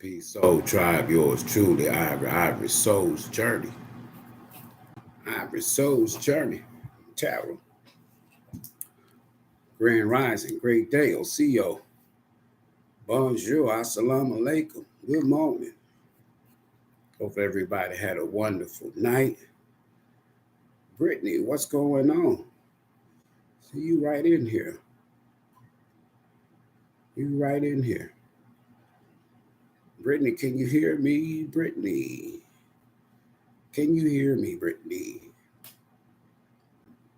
Peace, soul tribe, yours truly, Ivory Soul's Journey. Ivory Soul's Journey. Tarot. Grand Rising, great day, Osiyo. Bonjour, assalamu alaikum. Good morning. Hope everybody had a wonderful night. Brittany, what's going on? See you right in here. You right in here. Brittany, can you hear me, Brittany? Can you hear me, Brittany?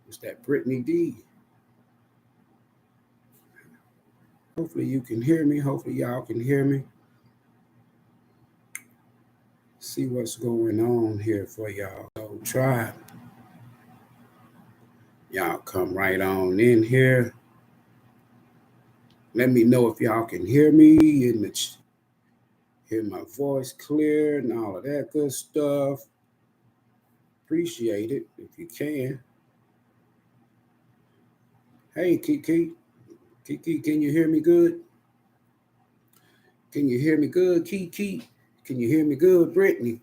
It's that Brittany D. Hopefully you can hear me. Hopefully y'all can hear me. See what's going on here for y'all. So tribe. Y'all come right on in here. Let me know if y'all can hear me and hear my voice clear and all of that good stuff. Appreciate it if you can. Hey, Kiki. Kiki, can you hear me good? Can you hear me good, Kiki? Can you hear me good, Brittany?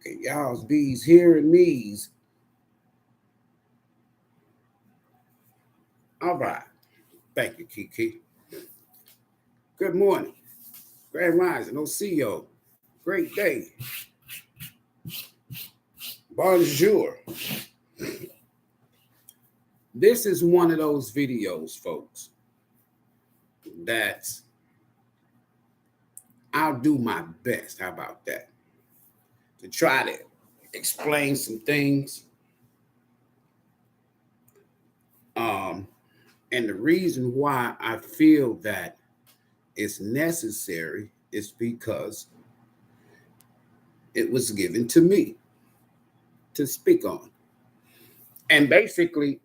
Okay, y'all's bees hearing me's. All right. Thank you, Kiki. Good morning. Grand Rising, Osiyo. Great day. Bonjour. This is one of those videos, folks, that I'll do my best. How about that? To try to explain some things. And the reason why I feel that it's necessary is because it was given to me to speak on. And basically,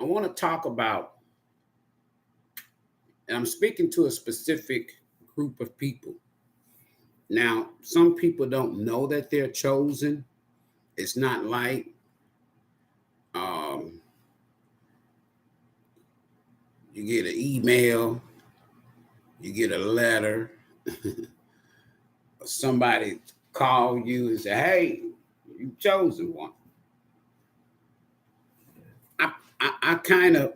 I want to talk about, and I'm speaking to a specific group of people. Now, some people don't know that they're chosen. It's not like you get an email, you get a letter, somebody call you and say, hey, you chosen one. I kind of,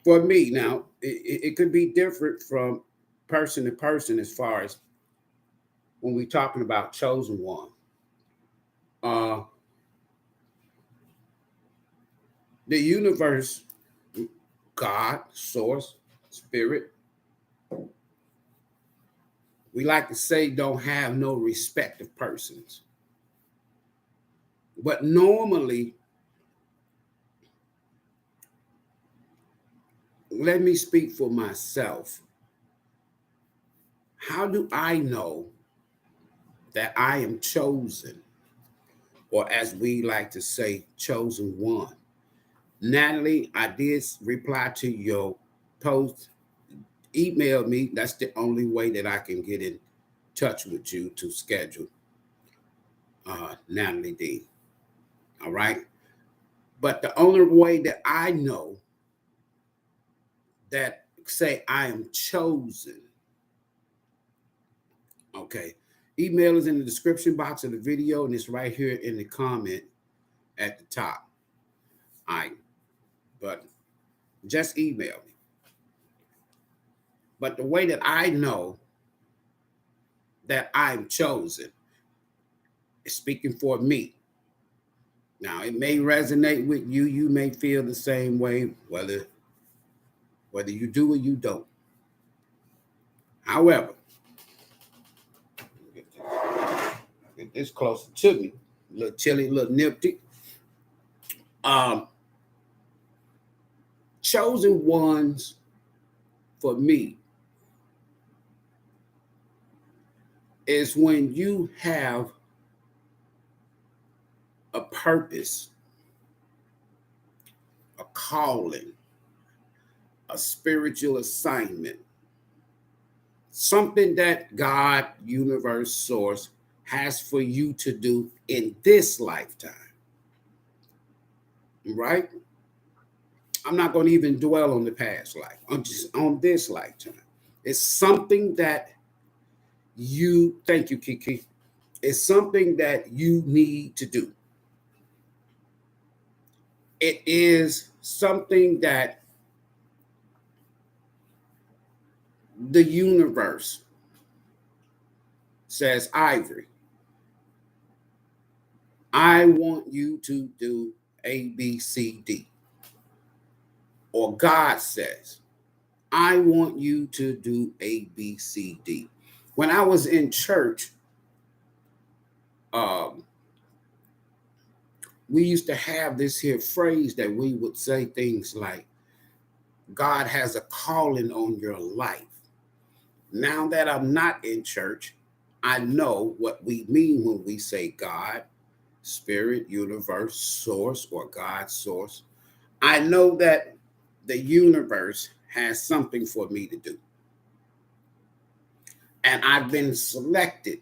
for me now, it could be different from person to person as far as when we're talking about chosen one. The universe, God, source, spirit, we like to say don't have no respect of persons. But normally, let me speak for myself. How do I know that I am chosen? Or as we like to say, chosen one. Natalie, I did reply to your post. Email me. That's the only way that I can get in touch with you to schedule Natalie D. All right. But the only way that I know that say I am chosen. Okay. Email is in the description box of the video, and it's right here in the comment at the top. All right. But just email me. But the way that I know that I'm chosen is speaking for me. Now, it may resonate with you. You may feel the same way, whether you do or you don't. However, get this closer to me. A little chilly, a little nifty. Chosen ones for me is when you have a purpose, a calling, a spiritual assignment, something that God, universe, source has for you to do in this lifetime. Right? I'm not going to even dwell on the past life. I'm just on this lifetime. It's something that thank you, Kiki. It's something that you need to do. It is something that the universe says, Ivory, I want you to do A, B, C, D. Or God says, I want you to do A, B, C, D. When I was in church, we used to have this here phrase that we would say things like, God has a calling on your life. Now that I'm not in church, I know what we mean when we say God, spirit, universe, source, or God source. I know that the universe has something for me to do. And I've been selected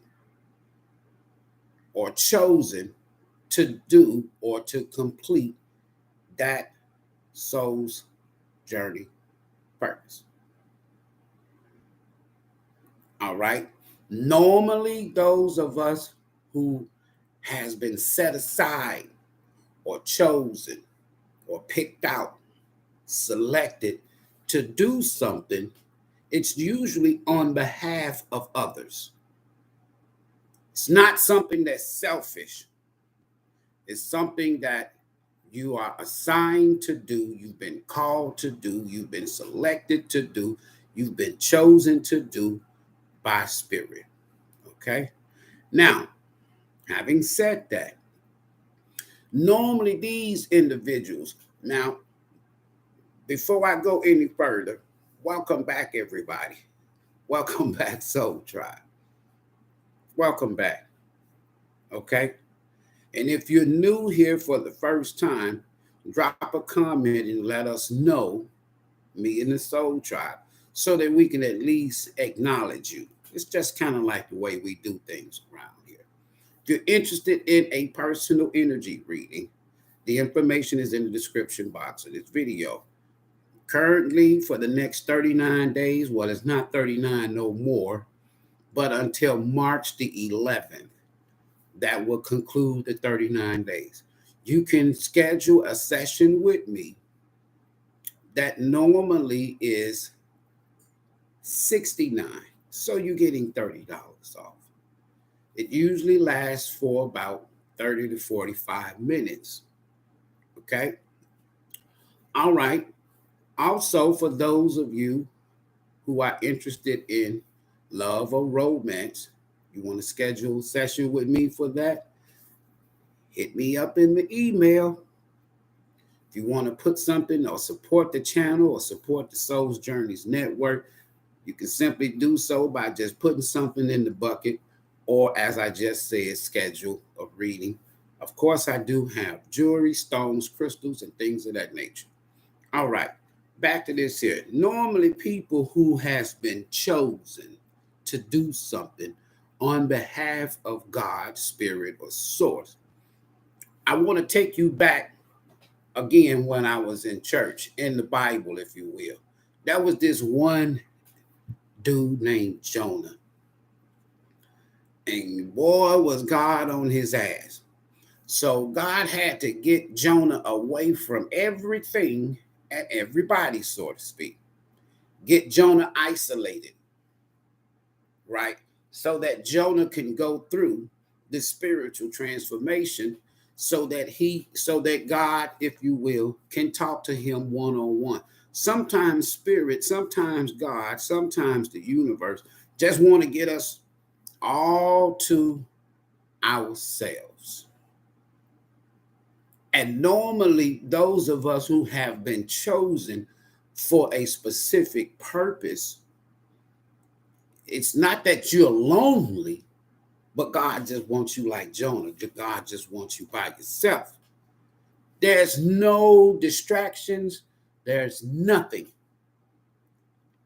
or chosen to do or to complete that soul's journey purpose. All right. Normally, those of us who has been set aside or chosen or picked out, selected to do something, it's usually on behalf of others. It's not something that's selfish. It's something that you are assigned to do, you've been called to do, you've been selected to do, you've been chosen to do by spirit. Okay? Now, having said that, normally these individuals, now, before I go any further, welcome back, everybody. Welcome back, Soul Tribe. Welcome back. Okay? And if you're new here for the first time, drop a comment and let us know, me and the Soul Tribe, so that we can at least acknowledge you. It's just kind of like the way we do things around here. If you're interested in a personal energy reading, the information is in the description box of this video. Currently, for the next 39 days, well, it's not 39 no more, but until March the 11th, that will conclude the 39 days. You can schedule a session with me that normally is $69. So you're getting $30 off. It usually lasts for about 30 to 45 minutes. Okay. All right. Also, for those of you who are interested in love or romance, you want to schedule a session with me for that, hit me up in the email. If you want to put something or support the channel or support the Soul's Journeys Network, you can simply do so by just putting something in the bucket, or as I just said, schedule a reading. Of course, I do have jewelry, stones, crystals, and things of that nature. All right, back to this here. Normally, people who has been chosen to do something on behalf of God, spirit, or source. I want to take you back again when I was in church, in the Bible, if you will. That was this one dude named Jonah. And boy, was God on his ass. So God had to get Jonah away from everything and everybody, so to speak. Get Jonah isolated, right? So that Jonah can go through the spiritual transformation so that God, if you will, can talk to him one-on-one. Sometimes spirit, sometimes God, sometimes the universe just want to get us all to ourselves. And normally, those of us who have been chosen for a specific purpose, it's not that you're lonely, but God just wants you like Jonah. God just wants you by yourself. There's no distractions. There's nothing.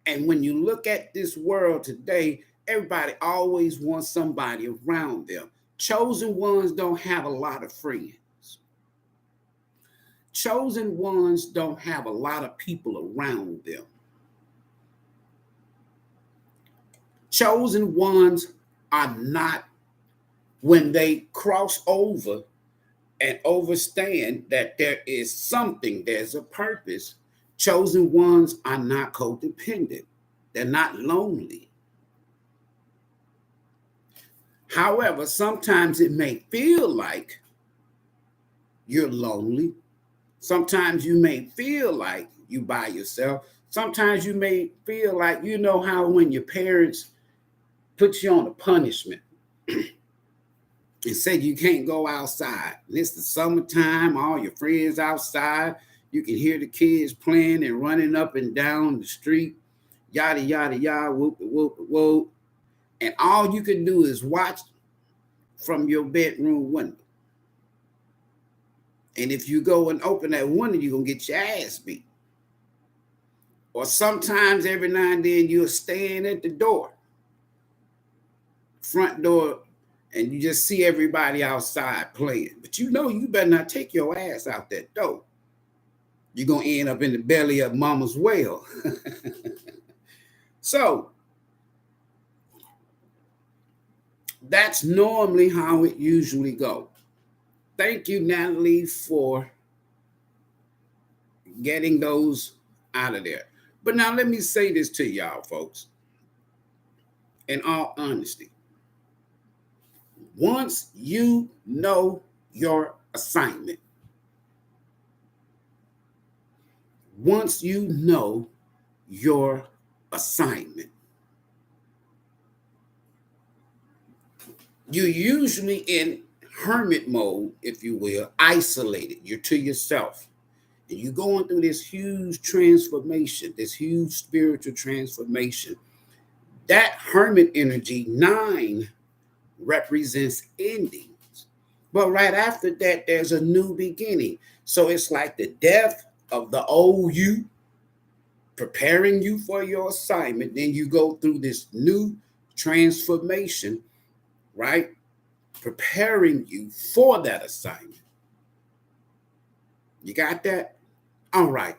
And when you look at this world today, everybody always wants somebody around them. Chosen ones don't have a lot of friends. Chosen ones don't have a lot of people around them. Chosen ones are not, when they cross over and understand that there is something, there's a purpose. Chosen ones are not codependent. They're not lonely. However, sometimes it may feel like you're lonely. Sometimes you may feel like you by yourself. Sometimes you may feel like, you know how when your parents put you on a punishment and said you can't go outside. It's the summertime, all your friends outside. You can hear the kids playing and running up and down the street, yada, yada, yada, whoop, whoop, whoop. And all you can do is watch from your bedroom window. And if you go and open that window, you're going to get your ass beat. Or sometimes every now and then you're staying at the door, front door, and you just see everybody outside playing. But you know you better not take your ass out that door. You're going to end up in the belly of mama's well. So that's normally how it usually goes. Thank you, Natalie, for getting those out of there. But now let me say this to y'all, folks. In all honesty, once you know your assignment, once you know your assignment, you're usually in hermit mode, if you will, isolated. You're to yourself. And you're going through this huge transformation, this huge spiritual transformation. That hermit energy, 9, represents endings. But right after that, there's a new beginning. So it's like the death of the old you, preparing you for your assignment. Then you go through this new transformation, right? Preparing you for that assignment. You got that? All right.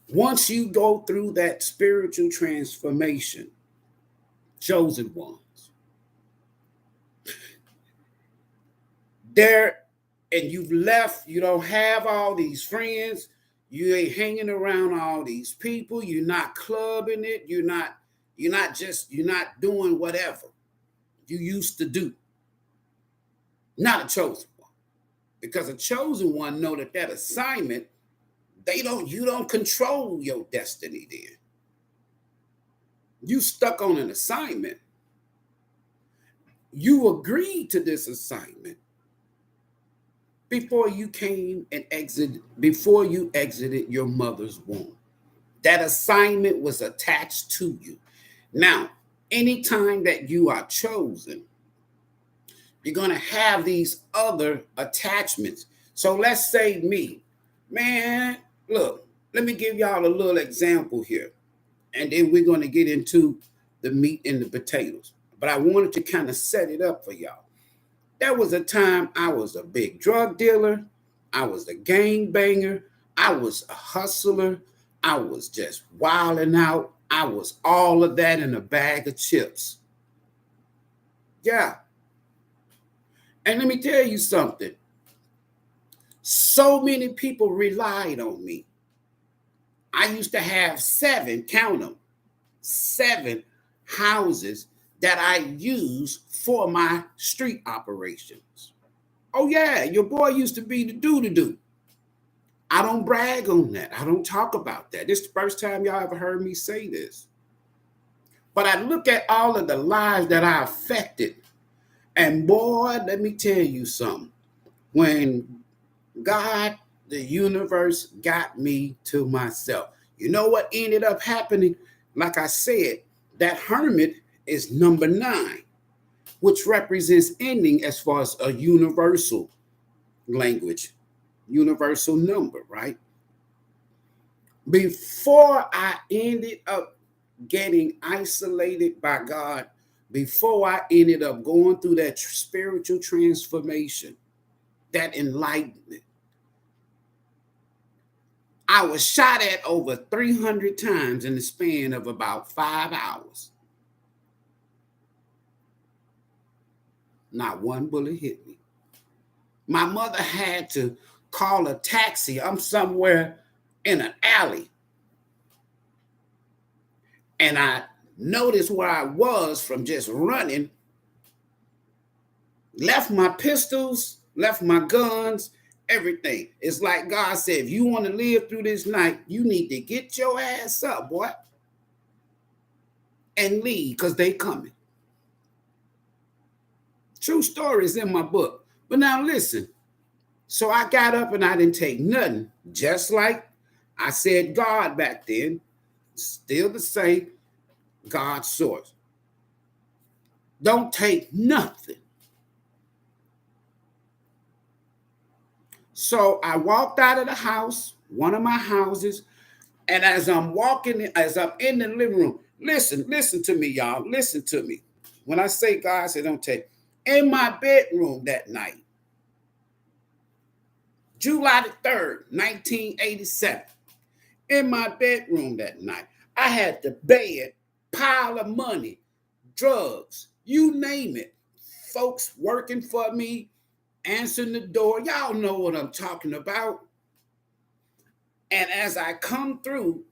Once you go through that spiritual transformation, chosen ones, there, and you've left, you don't have all these friends, you ain't hanging around all these people, you're not clubbing it, you're not doing whatever you used to do. Not a chosen one. Because a chosen one know that assignment, you don't control your destiny there. You stuck on an assignment. You agreed to this assignment before you exited your mother's womb. That assignment was attached to you. Now, anytime that you are chosen, you're going to have these other attachments. So let's say me, man, look, let me give y'all a little example here. And then we're going to get into the meat and the potatoes. But I wanted to kind of set it up for y'all. There was a time I was a big drug dealer. I was a gangbanger. I was a hustler. I was just wilding out. I was all of that in a bag of chips. Yeah. And let me tell you something. So many people relied on me. I used to have 7, count them, 7 houses that I used for my street operations. Oh yeah, your boy used to be the do. I don't brag on that. I don't talk about that. This is the first time y'all ever heard me say this. But I look at all of the lives that I affected. And boy, let me tell you something. When God, the universe, got me to myself, you know what ended up happening? Like I said, that hermit is number 9, which represents ending as far as a universal language, universal number, right? Before I ended up getting isolated by God, before I ended up going through that spiritual transformation, that enlightenment, I was shot at over 300 times in the span of about 5 hours. Not one bullet hit me. My mother had to call a taxi. I'm somewhere in an alley. And I noticed where I was from just running. Left my pistols, left my guns, everything. It's like God said, if you want to live through this night, you need to get your ass up, boy, and leave, because they coming. True stories in my book. But now listen. So I got up and I didn't take nothing. Just like I said God back then. Still the same. God's source. Don't take nothing. So I walked out of the house, one of my houses, and as I'm walking, as I'm in the living room, listen to me, y'all. Listen to me. When I say God said don't take, in my bedroom that night, July the 3rd, 1987, in my bedroom that night, I had the bed, pile of money, drugs, you name it, folks working for me, answering the door. Y'all know what I'm talking about. And as I come through,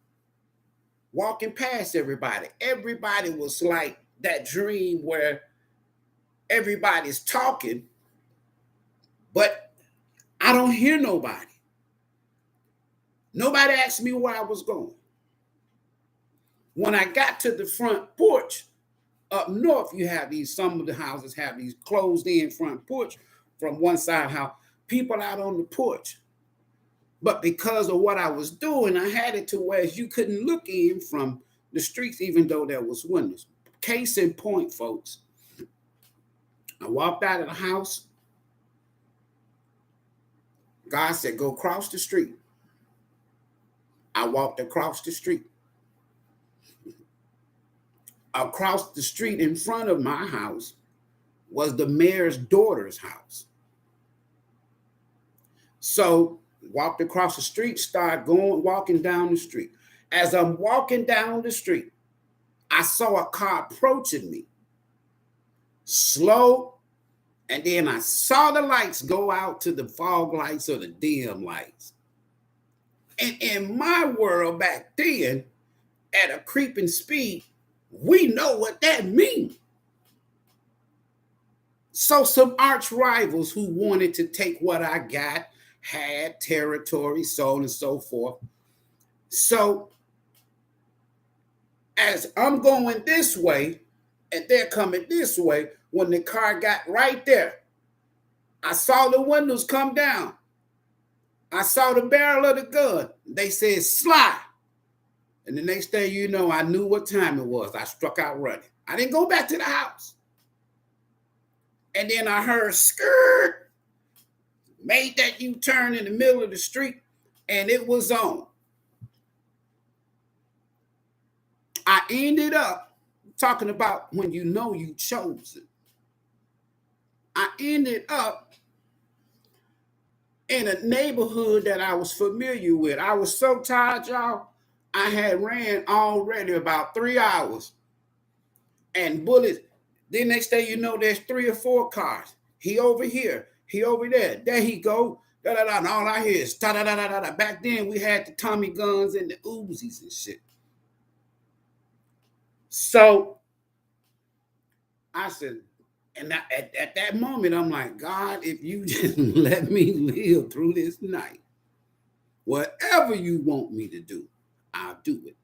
walking past everybody was like that dream where everybody's talking, but I don't hear nobody. Nobody asked me where I was going. When I got to the front porch, up north, you have these, some of the houses have these closed in front porch from one side house, people out on the porch. But because of what I was doing, I had it to where you couldn't look in from the streets, even though there was windows. Case in point, folks, I walked out of the house. God said, go across the street. I walked across the street. Across the street in front of my house was the mayor's daughter's house. So walked across the street, started walking down the street. As I'm walking down the street, I saw a car approaching me, slow, and then I saw the lights go out to the fog lights or the dim lights. And in my world back then, at a creeping speed, we know what that means. So some arch rivals who wanted to take what I got, had territory, so on and so forth. So as I'm going this way and they're coming this way, when the car got right there, I saw the windows come down. I saw the barrel of the gun. They said, slide. And the next thing you know, I knew what time it was. I struck out running. I didn't go back to the house. And then I heard skirt, made that U-turn in the middle of the street, and it was on. I ended up talking about when you know you chosen. I ended up in a neighborhood that I was familiar with. I was so tired, y'all. I had ran already about 3 hours. And bullets, the next day you know there's 3 or 4 cars. He over here, he over there. There he go. Da, da, da, and all I hear is da, da, da, da, da. Back then we had the Tommy guns and the Uzis and shit. So I said, and at that moment, I'm like, God, if you just let me live through this night, whatever you want me to do, I'll do it.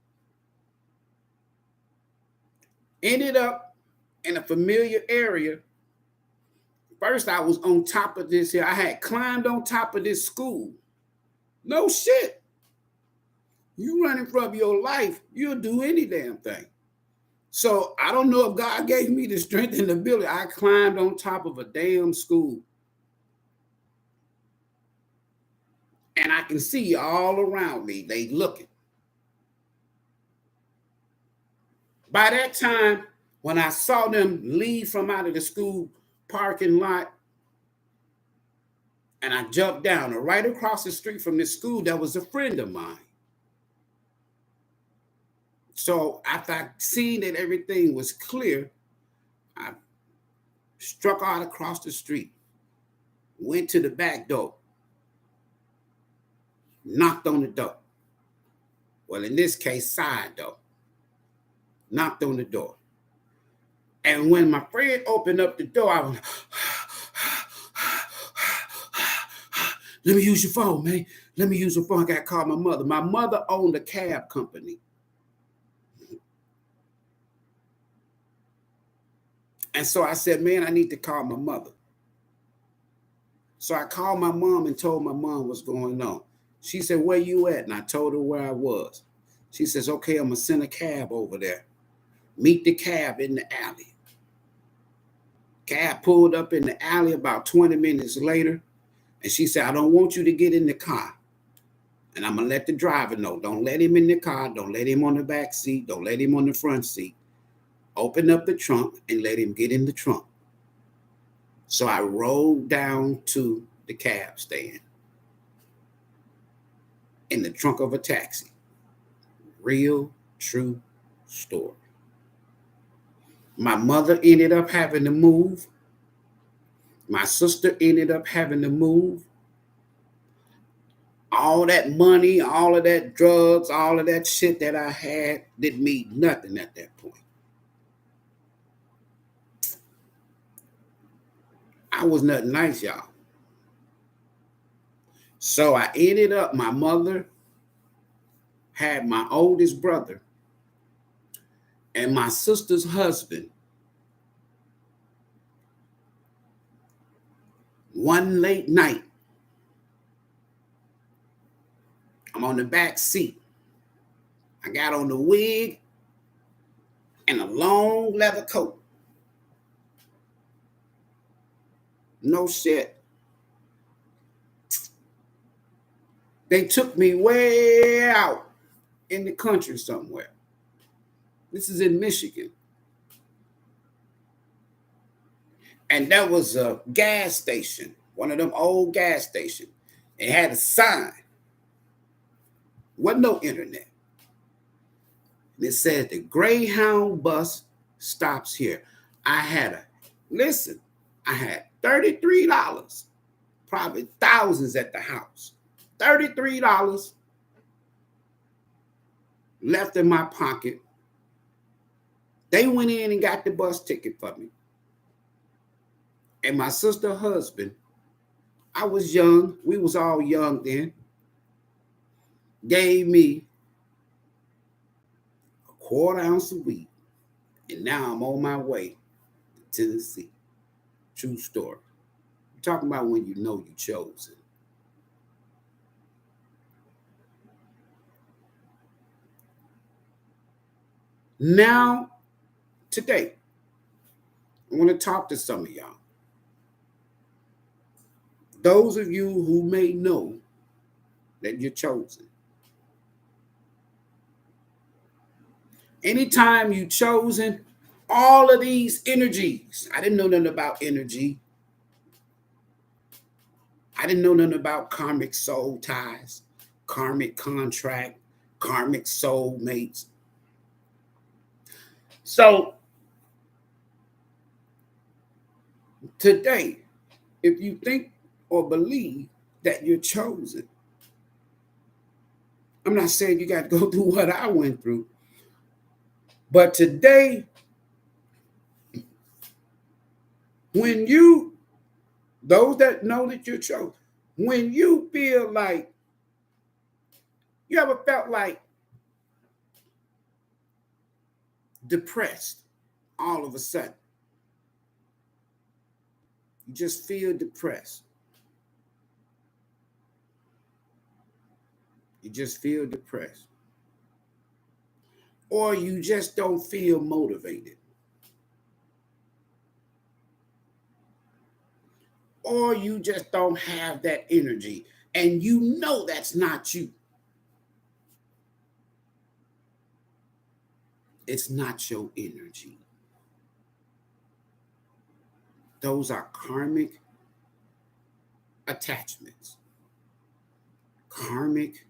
Ended up in a familiar area. First, I was on top of this here. I had climbed on top of this school. No shit. You running from your life, you'll do any damn thing. So I don't know if God gave me the strength and the ability. I climbed on top of a damn school. And I can see all around me. They looking. By that time, when I saw them leave from out of the school parking lot, and I jumped down, and right across the street from this school, there was a friend of mine. So after I seen that everything was clear, I struck out across the street, went to the back door, knocked on the door. Well, in this case, side door. Knocked on the door. And when my friend opened up the door, I was, let me use your phone, man. Let me use your phone. I got to call my mother. My mother owned a cab company. And so I said, man, I need to call my mother. So I called my mom and told my mom what's going on. She said, where you at? And I told her where I was. She says, okay, I'm going to send a cab over there. Meet the cab in the alley. Cab pulled up in the alley about 20 minutes later. And she said, I don't want you to get in the car. And I'm going to let the driver know. Don't let him in the car. Don't let him on the back seat. Don't let him on the front seat. Open up the trunk and let him get in the trunk. So I rolled down to the cab stand in the trunk of a taxi. Real, true story. My mother ended up having to move. My sister ended up having to move. All that money, all of that drugs, all of that shit that I had didn't mean nothing at that point. I was nothing nice, y'all. So I ended up, my mother had my oldest brother and my sister's husband. One late night, I'm on the back seat. I got on the wig and a long leather coat. No shit. They took me way out in the country somewhere. This is in Michigan. And there was a gas station, one of them old gas stations. It had a sign. Wasn't no internet. And it said the Greyhound bus stops here. I had $33, probably thousands at the house. $33 left in my pocket. They went in and got the bus ticket for me. And my sister's husband, I was young. We was all young then. Gave me a quarter ounce of weed. And now I'm on my way to Tennessee. True story. I'm talking about when you know you chose it. Now, today, I want to talk to some of y'all. Those of you who may know that you're chosen. Anytime you're chosen, all of these energies, I didn't know nothing about energy. I didn't know nothing about karmic soul ties, karmic contract, karmic soulmates. So today, if you think or believe that you're chosen, I'm not saying you got to go through what I went through, but today, when those that know that you're chosen, when you feel like, you ever felt like depressed all of a sudden? You just feel depressed. You just feel depressed. Or you just don't feel motivated. Or you just don't have that energy. And you know that's not you. It's not your energy. Those are karmic attachments. Karmic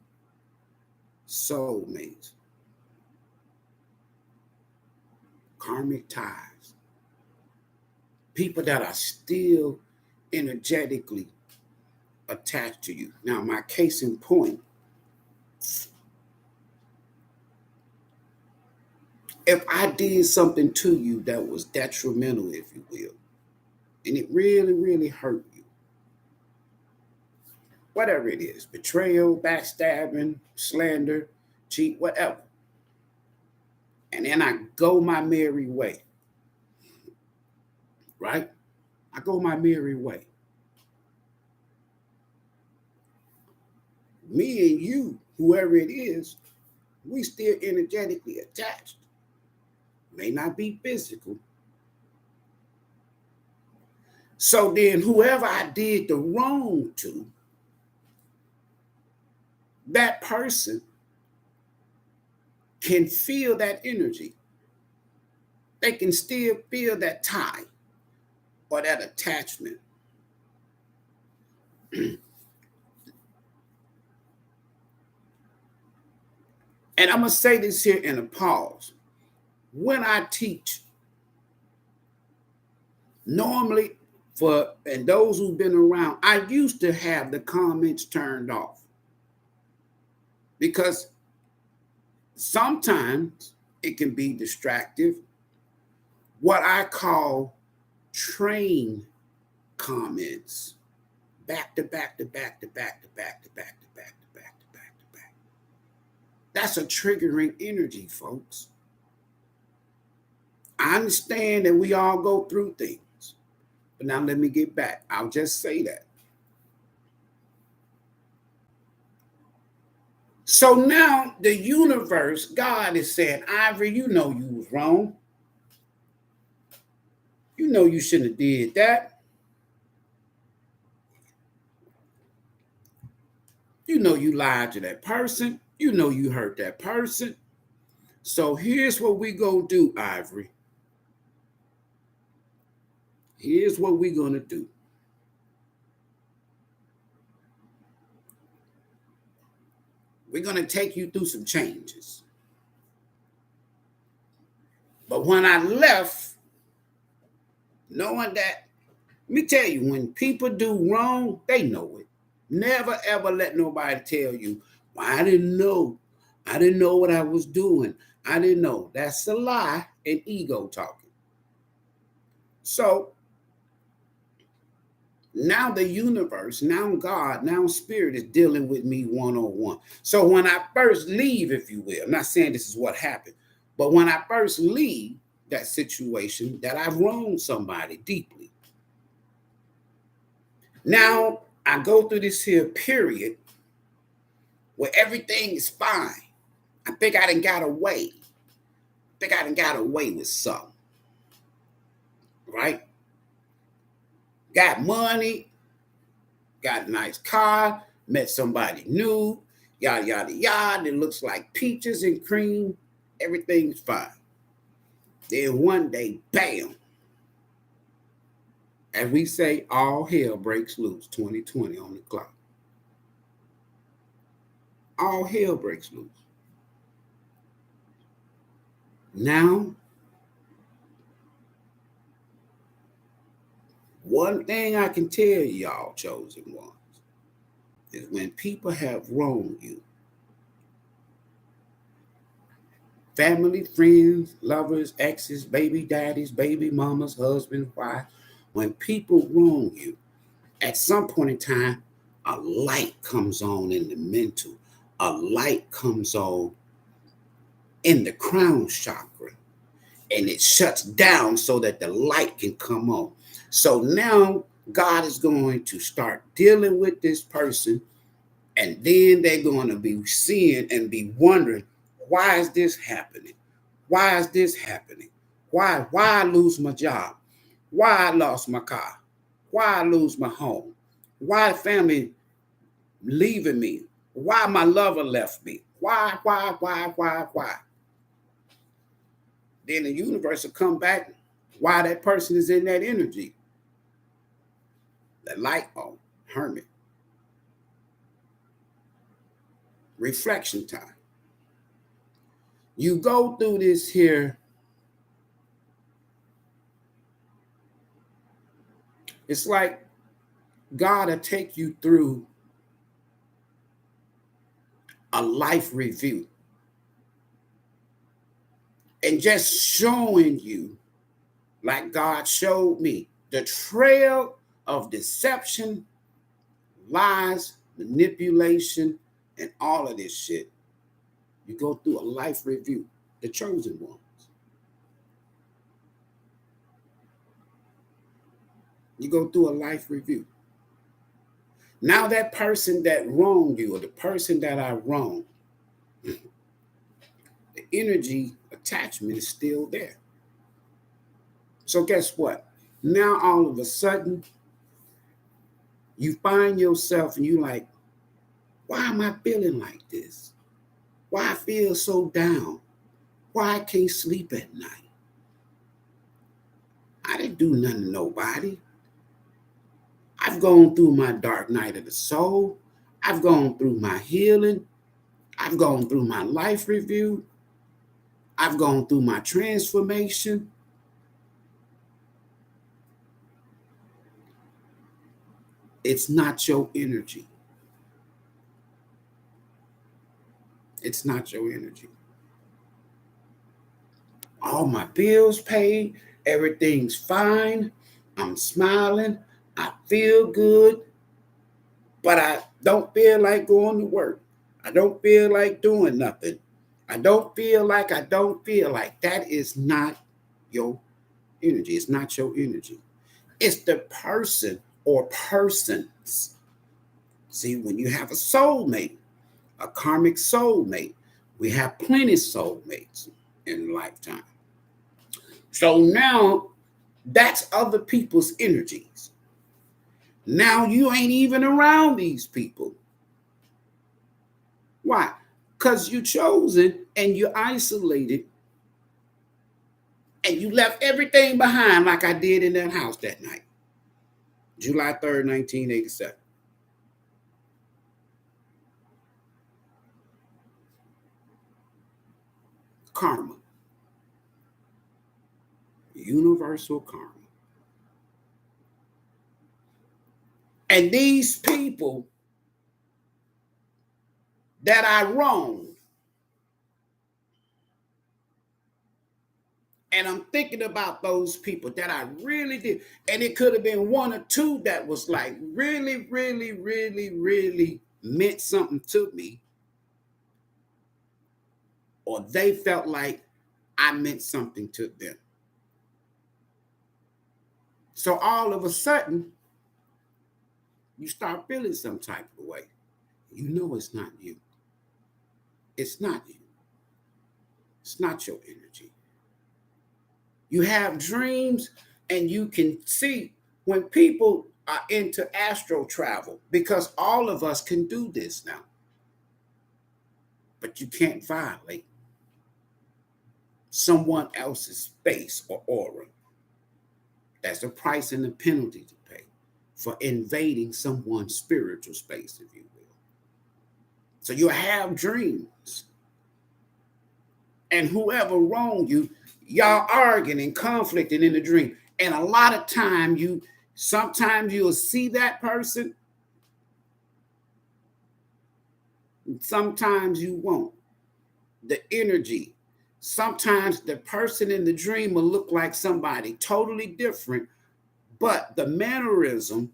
soulmates. Karmic ties. people that are still energetically attached to you. Now, my case in point, if I did something to you that was detrimental, if you will, and it really, really hurt you, whatever it is, betrayal, backstabbing, slander, cheat, whatever, and then I go my merry way, right? I go my merry way. Me and you, whoever it is, we still energetically attached. May not be physical. So then whoever I did the wrong to, that person can feel that energy. They can still feel that tie or that attachment. And I'm going to say this here in a pause. When I teach, normally, and those who've been around, I used to have the comments turned off. Because sometimes it can be distractive. What I call train comments. Back to back to back to back to back to back to back to back to back to back. That's a triggering energy, folks. I understand that we all go through things. But now let me get back. I'll just say that. So now the universe, God is saying, Ivory, you know you was wrong. You know you shouldn't have did that. You know you lied to that person. You know you hurt that person. So here's what we gonna do, Ivory. Here's what we're gonna do. We're gonna take you through some changes. But when I left, knowing that, let me tell you, when people do wrong, they know it. Never ever let nobody tell you, well, I didn't know. I didn't know what I was doing. I didn't know. That's a lie and ego talking. So now the universe, now God, now spirit is dealing with me one-on-one. So when I first leave, if you will, I'm not saying this is what happened, but when I first leave that situation, that I've wronged somebody deeply. Now I go through this here period where everything is fine. I think I done got away. With something. Right? Got money, got a nice car, met somebody new, yada, yada, yada. It looks like peaches and cream. Everything's fine. Then one day, bam. As we say, all hell breaks loose, 2020 on the clock. All hell breaks loose. Now, one thing I can tell y'all, chosen ones, is when people have wronged you, family, friends, lovers, exes, baby daddies, baby mamas, husbands, wives, when people wrong you, at some point in time, a light comes on in the mental, a light comes on in the crown chakra, and it shuts down so that the light can come on. So now God is going to start dealing with this person, and then they're going to be seeing and be wondering, why is this happening? Why is this happening? Why I lose my job? Why I lost my car? Why I lose my home? Why the family leaving me? Why my lover left me? Why? Then the universe will come back why that person is in that energy. The light on, hermit. Reflection time. You go through this here It's like God will take you through a life review and just showing you, like God showed me, the trail of deception, lies, manipulation, and all of this shit. You go through a life review, the chosen ones. You go through a life review. Now that person that wronged you, or the person that I wronged, the energy attachment is still there. So guess what? Now all of a sudden, you find yourself and you like, why am I feeling like this? Why I feel so down? Why I can't sleep at night? I didn't do nothing to nobody. I've gone through my dark night of the soul. I've gone through my healing. I've gone through my life review. I've gone through my transformation. It's not your energy. It's not your energy. All my bills paid. Everything's fine. I'm smiling. I feel good. But I don't feel like going to work. I don't feel like doing nothing. I don't feel like that is not your energy. It's not your energy. It's the person or persons. See, when you have a soulmate, a karmic soulmate, we have plenty of soulmates in a lifetime. So now that's other people's energies. Now you ain't even around these people. Why? Because you chosen and you isolated and you left everything behind like I did in that house that night. July 3rd, 1987. Karma. Universal karma. And these people that I wronged, and I'm thinking about those people that I really did. And it could have been one or two that was like really, really, really, really meant something to me. Or they felt like I meant something to them. So all of a sudden, you start feeling some type of way. You know it's not you. It's not you. It's not your energy. You have dreams and you can see when people are into astral travel, because all of us can do this now. But you can't violate someone else's space or aura. That's the price and the penalty to pay for invading someone's spiritual space, if you will. So you have dreams. And whoever wronged you, y'all arguing and conflicting in the dream. And a lot of time sometimes you'll see that person, and sometimes you won't. The energy. Sometimes the person in the dream will look like somebody totally different, but the mannerism,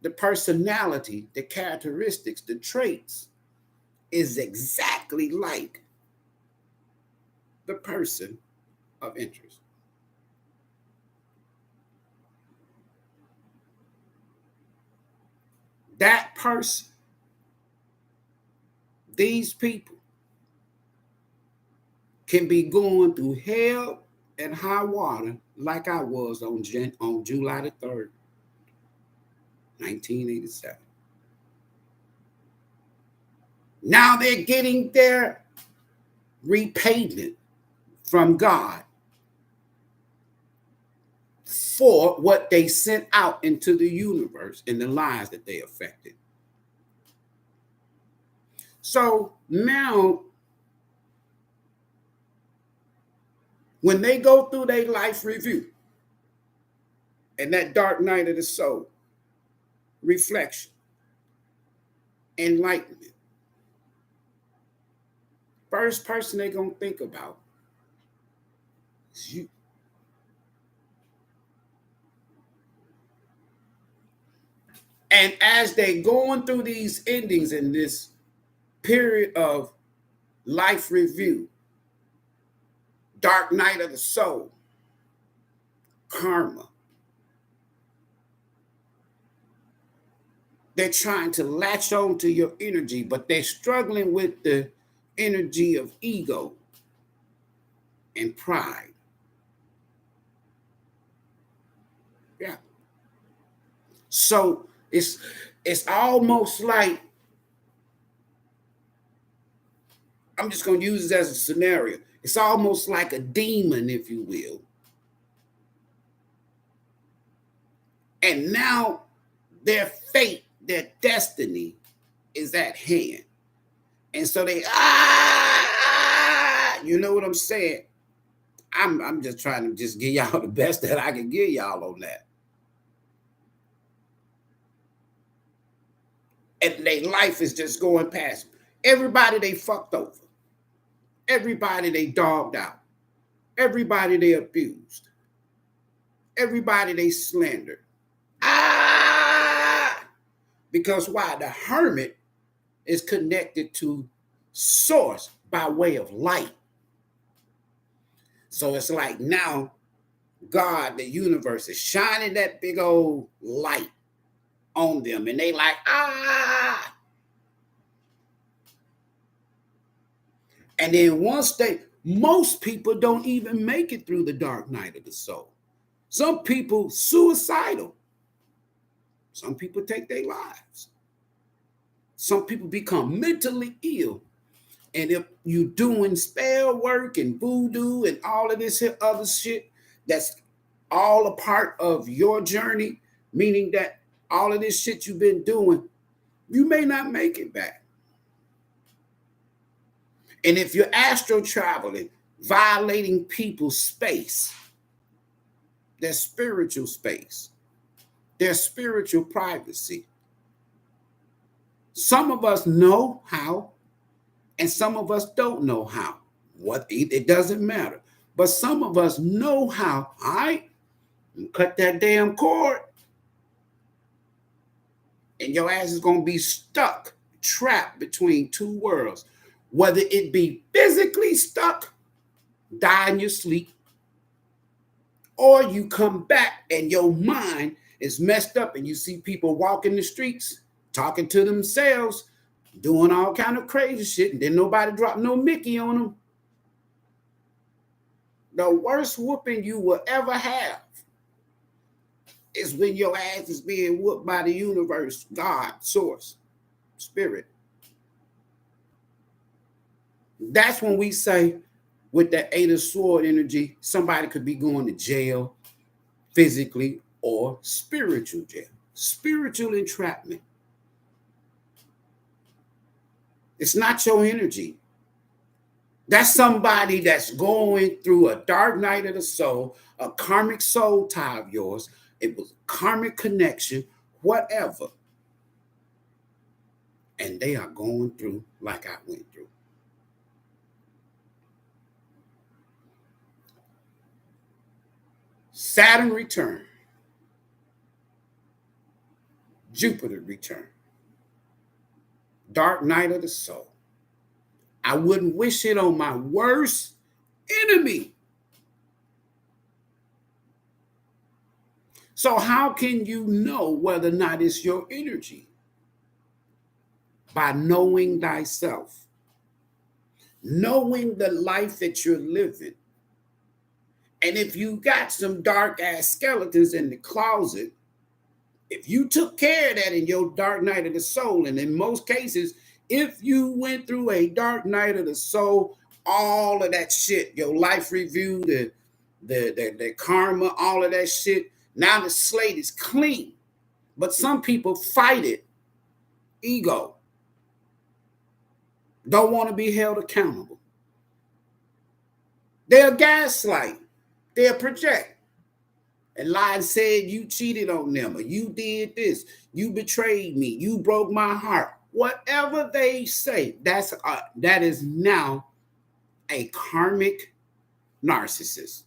the personality, the characteristics, the traits is exactly like the person of interest. That person, these people, can be going through hell and high water like I was on July the 3rd, 1987. Now they're getting their repayment from God for what they sent out into the universe and the lives that they affected. So now, when they go through their life review, And that dark night of the soul, reflection, enlightenment. First person they're going to think about is you. And as they're going through these endings in this period of life review, dark night of the soul, karma, they're trying to latch on to your energy, but they're struggling with the energy of ego and pride. Yeah. So it's almost like, I'm just going to use this as a scenario. It's almost like a demon, if you will. And now their fate, their destiny is at hand. And so they, you know what I'm saying? I'm just trying to just give y'all the best that I can give y'all on that. And their life is just going past them. Everybody they fucked over. Everybody they dogged out. Everybody they abused. Everybody they slandered. Because why? The hermit is connected to source by way of light. So it's like now God, the universe, is shining that big old light on them. And they like, And then most people don't even make it through the dark night of the soul. Some people suicidal. Some people take their lives. Some people become mentally ill. And if you're doing spell work and voodoo and all of this other shit, that's all a part of your journey, meaning that all of this shit you've been doing, you may not make it back. And if you're astral traveling, violating people's space, their spiritual space, their spiritual privacy, some of us know how, and some of us don't know how. It doesn't matter. But some of us know how. All right, cut that damn cord, and your ass is going to be stuck, trapped between two worlds. Whether it be physically stuck, die in your sleep, or you come back and your mind is messed up and you see people walking the streets, talking to themselves, doing all kind of crazy shit, and then nobody dropped no Mickey on them. The worst whooping you will ever have is when your ass is being whooped by the universe, God, source, spirit. That's when we say, with that Eight of Sword energy, somebody could be going to jail physically or spiritual jail. Spiritual entrapment. It's not your energy. That's somebody that's going through a dark night of the soul, a karmic soul tie of yours. It was a karmic connection, whatever. And they are going through like I went through. Saturn return. Jupiter return. Dark night of the soul. I wouldn't wish it on my worst enemy. So how can you know whether or not it's your energy? By knowing thyself. Knowing the life that you're living. And if you got some dark ass skeletons in the closet, if you took care of that in your dark night of the soul, and in most cases, if you went through a dark night of the soul, all of that shit, your life review, the karma, all of that shit, now the slate is clean. But some people fight it. Ego. Don't want to be held accountable. They'll gaslight. They'll project. and lied and said you cheated on them, or you did this, you betrayed me, you broke my heart. Whatever they say, that is now a karmic narcissist,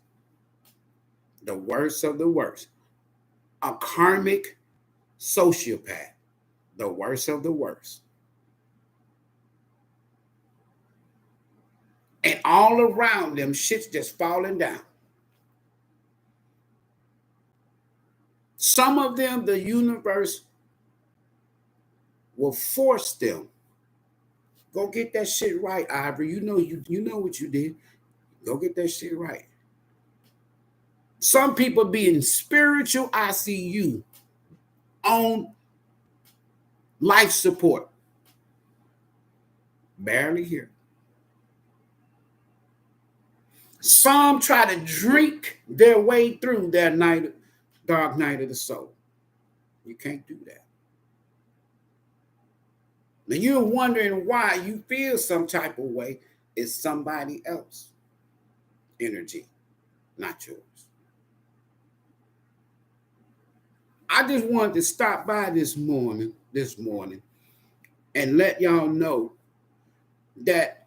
the worst of the worst, a karmic sociopath, the worst of the worst. And all around them, shit's just falling down. Some of them, the universe will force them. Go get that shit right, Ivory. You know what you did. Go get that shit right. Some people be in spiritual ICU on life support. Barely here. Some try to drink their way through their dark night of the soul. You can't do that. Now you're wondering why you feel some type of way. It's somebody else energy, not yours. I just wanted to stop by this morning, and let y'all know that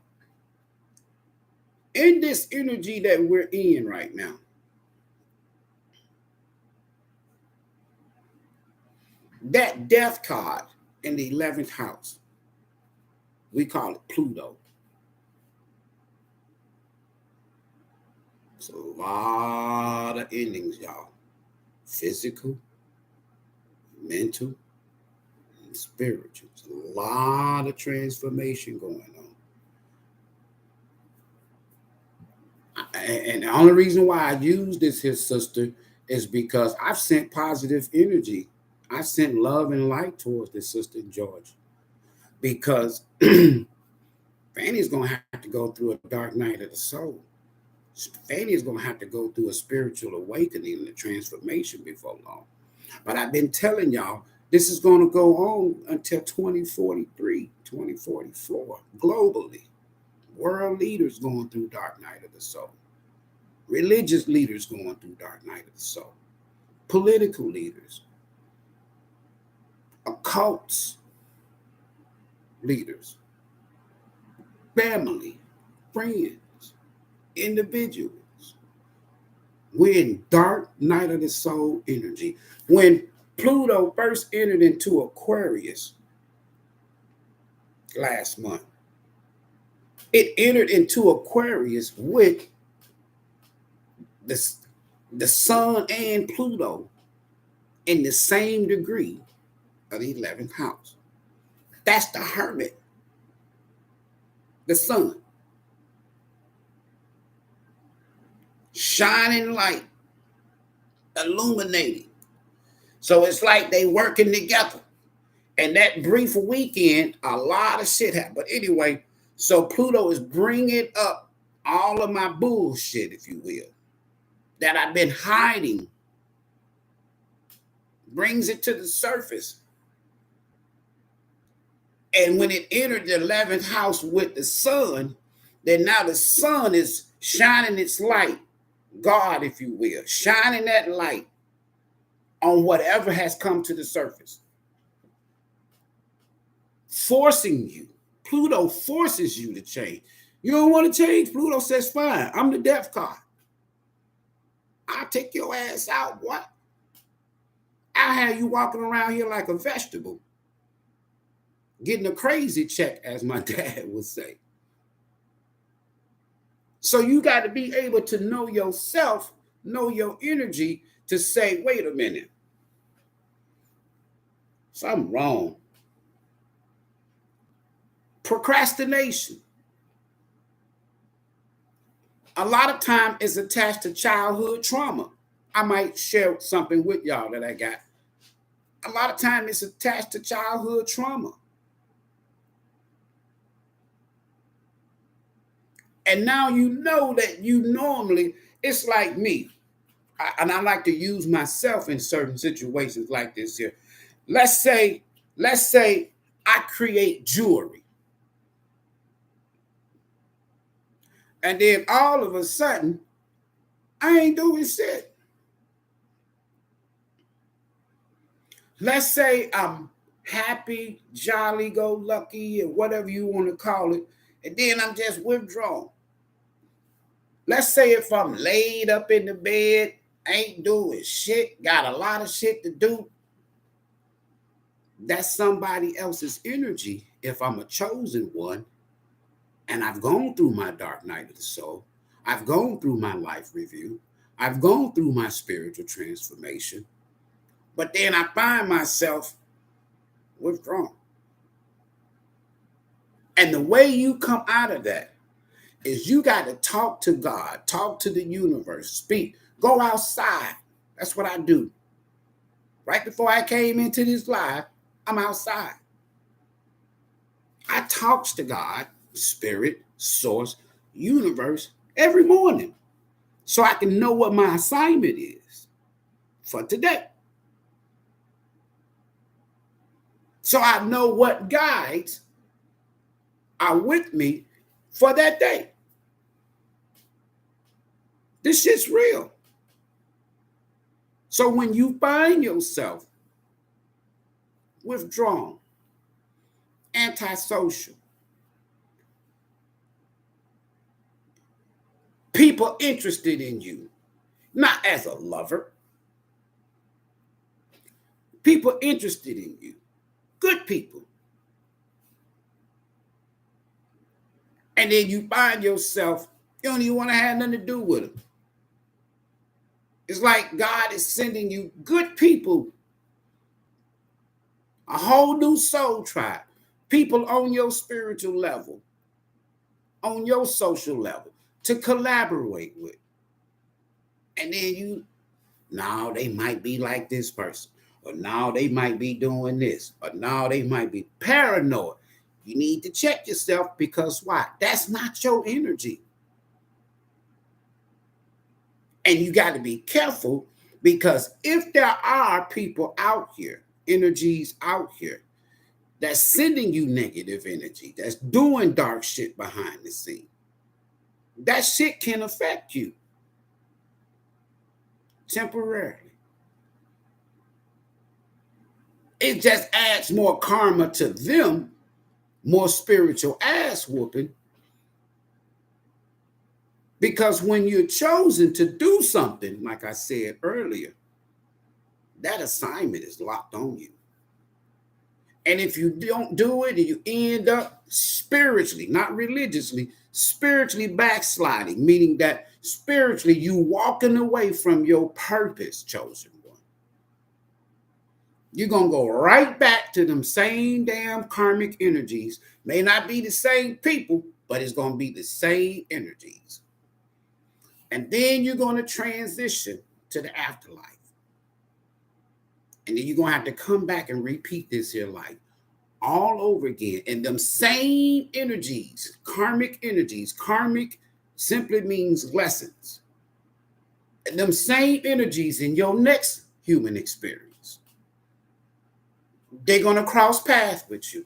in this energy that we're in right now, that death card in the 11th house, we call it Pluto. It's a lot of endings, y'all. Physical, mental, and spiritual. It's a lot of transformation going on. And the only reason why I use this here, sister, is because I've sent positive energy. I sent love and light towards this sister in Georgia. Because Fanny's going to have to go through a dark night of the soul. Fanny's going to have to go through a spiritual awakening and a transformation before long. But I've been telling y'all, this is going to go on until 2043, 2044, globally. World leaders going through dark night of the soul. Religious leaders going through dark night of the soul. Political leaders. Occults leaders. Family, friends, individuals. We're in dark night of the soul energy. When Pluto first entered into Aquarius last month, it entered into Aquarius with the sun and Pluto in the same degree of the 11th house. That's the hermit, the sun. Shining light, illuminating. So it's like they working together. And that brief weekend, a lot of shit happened. But anyway, so Pluto is bringing up all of my bullshit, if you will, that I've been hiding. Brings it to the surface. And when it entered the 11th house with the sun, then now the sun is shining its light, God, if you will, shining that light on whatever has come to the surface. Forcing you. Pluto forces you to change. You don't want to change? Pluto says, fine, I'm the death card. I'll take your ass out, what? I'll have you walking around here like a vegetable. Getting a crazy check, as my dad would say. So you got to be able to know yourself, know your energy, to say, wait a minute. Something wrong. Procrastination. A lot of time is attached to childhood trauma. I might share something with y'all that I got. A lot of time it's attached to childhood trauma. And now you know that you normally, it's like me. And I like to use myself in certain situations like this here. Let's say I create jewelry. And then all of a sudden, I ain't doing shit. Let's say I'm happy, jolly, go lucky, or whatever you want to call it, and then I'm just withdrawn. Let's say if I'm laid up in the bed, ain't doing shit, got a lot of shit to do, that's somebody else's energy. If I'm a chosen one and I've gone through my dark night of the soul, I've gone through my life review, I've gone through my spiritual transformation, but then I find myself withdrawn. And the way you come out of that is you got to talk to God, talk to the universe, speak, go outside. That's what I do. Right before I came into this live, I'm outside. I talks to God, spirit, source, universe every morning so I can know what my assignment is for today. So I know what guides are with me for that day. This shit's real. So when you find yourself withdrawn, antisocial, people interested in you, not as a lover, people interested in you, good people. And then you find yourself, you don't even want to have nothing to do with them. It's like God is sending you good people, a whole new soul tribe, people on your spiritual level, on your social level, to collaborate with. And then now they might be like this person, or now they might be doing this, or now they might be paranoid. You need to check yourself because why? That's not your energy. And you got to be careful because if there are people out here, energies out here, that's sending you negative energy, that's doing dark shit behind the scene, that shit can affect you temporarily. It just adds more karma to them, more spiritual ass whooping. Because when you're chosen to do something, like I said earlier, that assignment is locked on you. And if you don't do it, and you end up spiritually, not religiously, spiritually backsliding, meaning that spiritually you walking away from your purpose, chosen one. You're going to go right back to them same damn karmic energies. May not be the same people, but it's going to be the same energies. And then you're going to transition to the afterlife. And then you're going to have to come back and repeat this here life all over again. And them same energies, karmic simply means lessons. And them same energies in your next human experience, they're going to cross paths with you.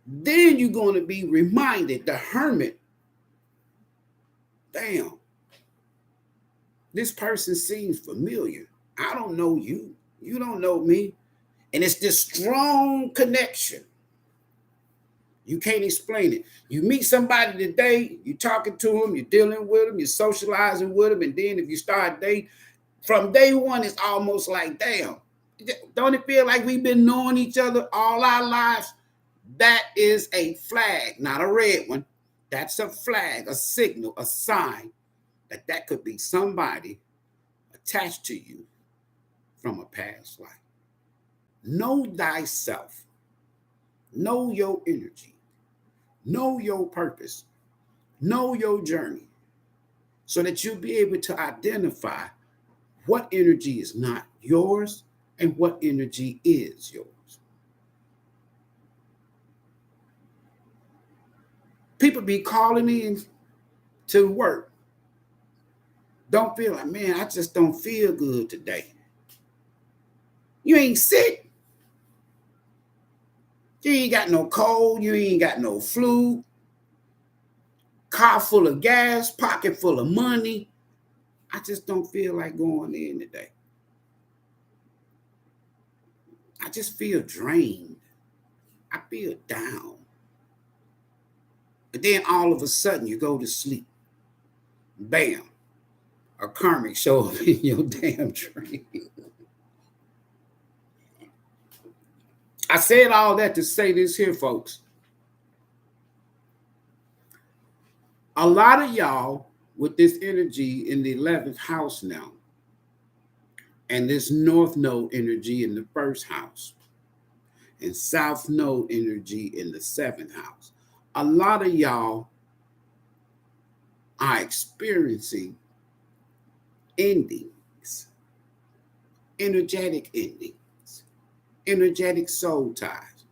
Then you're going to be reminded, the hermit, damn, this person seems familiar. I don't know you. You don't know me. And it's this strong connection. You can't explain it. You meet somebody today, you're talking to them, you're dealing with them, you're socializing with them, and then if you start dating, from day one, it's almost like, damn, don't it feel like we've been knowing each other all our lives? That is a flag, not a red one. That's a flag, a signal, a sign that could be somebody attached to you from a past life. Know thyself. Know your energy. Know your purpose. Know your journey so that you'll be able to identify what energy is not yours and what energy is yours. People be calling in to work. Don't feel like, man, I just don't feel good today. You ain't sick. You ain't got no cold. You ain't got no flu. Car full of gas, pocket full of money. I just don't feel like going in today. just feel drained. I feel down. And then all of a sudden you go to sleep. Bam. A karmic show up in your damn dream. I said all that to say this here, folks. A lot of y'all with this energy in the 11th house now, and this North Node energy in the first house, and South Node energy in the 7th house. A lot of y'all are experiencing endings, energetic endings, energetic soul ties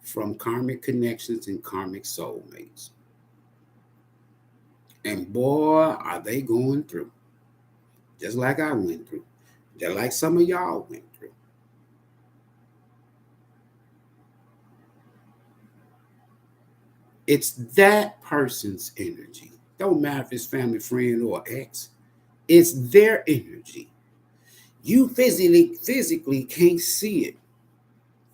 from karmic connections and karmic soulmates. And boy, are they going through. Just like I went through. Just like some of y'all went through. It's that person's energy. Don't matter if it's family, friend, or ex. It's their energy. You physically can't see it.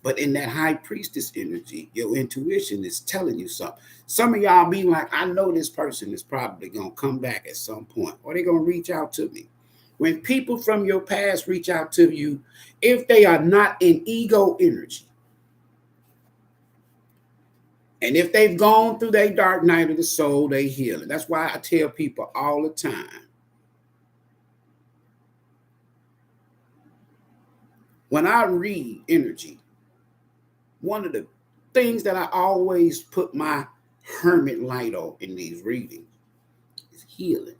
But in that high priestess energy, your intuition is telling you something. Some of y'all be like, I know this person is probably going to come back at some point, or they're going to reach out to me. When people from your past reach out to you, if they are not in ego energy, and if they've gone through their dark night of the soul, they heal. And that's why I tell people all the time, when I read energy, one of the things that I always put my hermit light on in these readings is healing.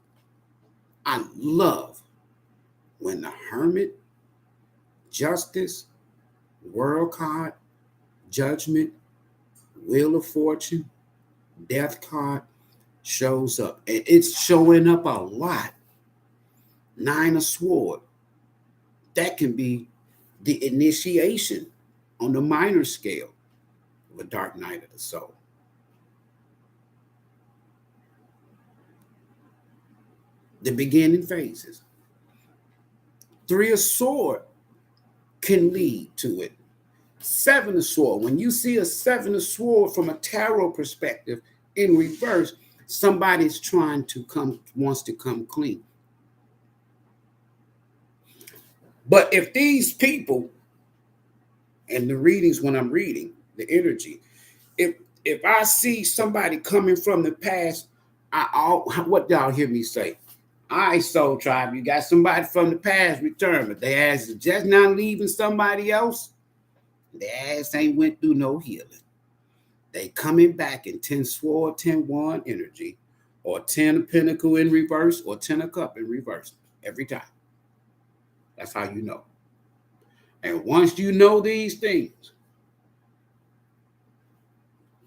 I love when the hermit, justice, world card, judgment, wheel of fortune, death card shows up. And it's showing up a lot. 9 of sword. That can be the initiation on the minor scale of a dark night of the soul. The beginning phases. 3 of sword can lead to it. 7 of sword. When you see a 7 of sword from a tarot perspective in reverse, somebody's wants to come clean. But if these people, and the readings when I'm reading the energy, if I see somebody coming from the past, what y'all hear me say? All right, Soul Tribe, you got somebody from the past return, but they ass is just not leaving somebody else. Their ass ain't went through no healing. They coming back in 10 sword, 10 wand energy, or 10 of pentacle in reverse, or 10 of cup in reverse every time. That's how you know. And once you know these things,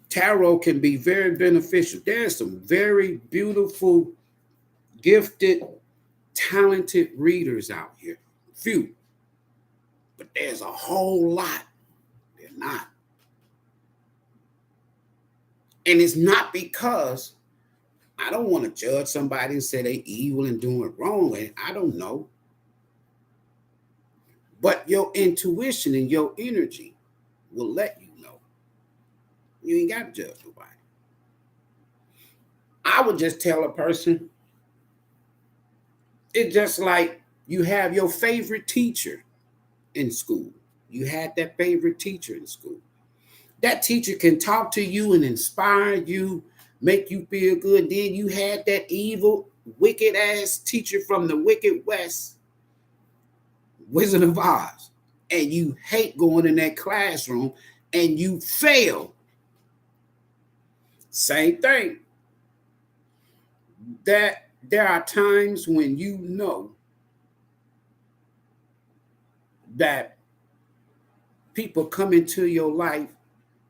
tarot can be very beneficial. There's some very beautiful, gifted, talented readers out here. Few. But there's a whole lot. They're not. And it's not because I don't want to judge somebody and say they evil and doing wrong. And I don't know. But your intuition and your energy will let you know. You ain't got to judge nobody. I would just tell a person, it's just like you have your favorite teacher in school. You had that favorite teacher in school. That teacher can talk to you and inspire you, make you feel good. Then you had that evil, wicked ass teacher from the Wicked West, Wizard of Oz, and you hate going in that classroom and you fail. Same thing. That there are times when you know that people come into your life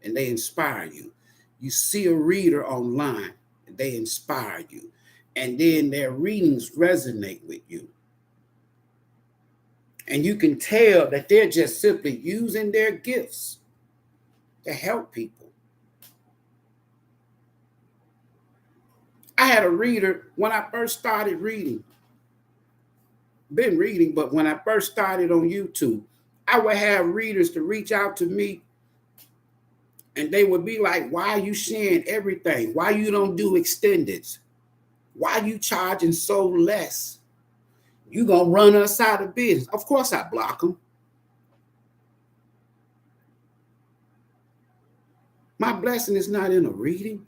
and they inspire you. You see a reader online and they inspire you. And then their readings resonate with you. And you can tell that they're just simply using their gifts to help people. I had a reader when I first started reading. Been reading, but when I first started on YouTube, I would have readers to reach out to me and they would be like, why are you sharing everything? Why you don't do extendeds? Why you charging so less? You gonna run us out of business. Of course I block them. My blessing is not in a reading.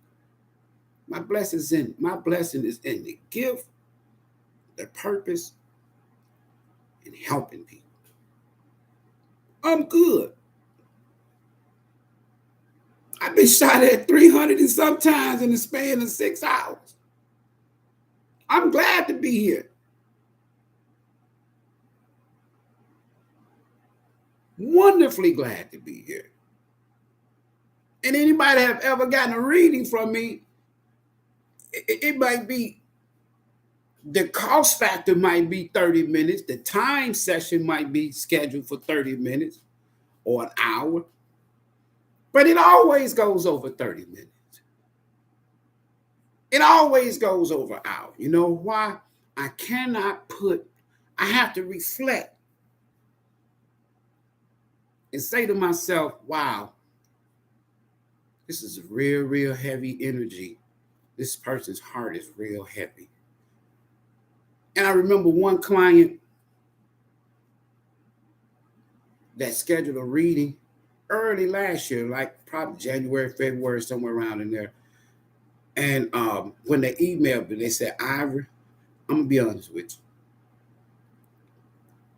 My blessing is in the gift, the purpose, and helping people. I'm good. I've been shot at 300 and sometimes in the span of 6 hours. I'm glad to be here. Wonderfully glad to be here. And anybody have ever gotten a reading from me, it might be, the cost factor might be 30 minutes. The time session might be scheduled for 30 minutes or an hour. But it always goes over 30 minutes. It always goes over an hour. You know why? I have to reflect and say to myself, wow, this is real, real heavy energy. This person's heart is real heavy. And I remember one client that scheduled a reading early last year, like probably January, February, somewhere around in there. And when they emailed me, they said, Ivory, I'm going to be honest with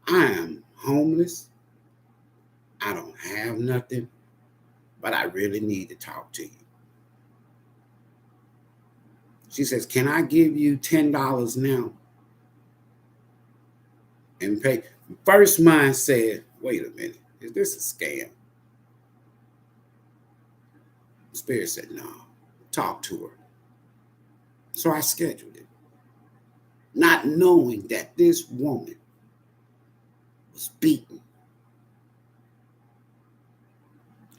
you. I am homeless. I don't have nothing, but I really need to talk to you. She says, can I give you $10 now and pay? First mind said, wait a minute, is this a scam? Spirit said, no, talk to her. So I scheduled it, not knowing that this woman was beaten.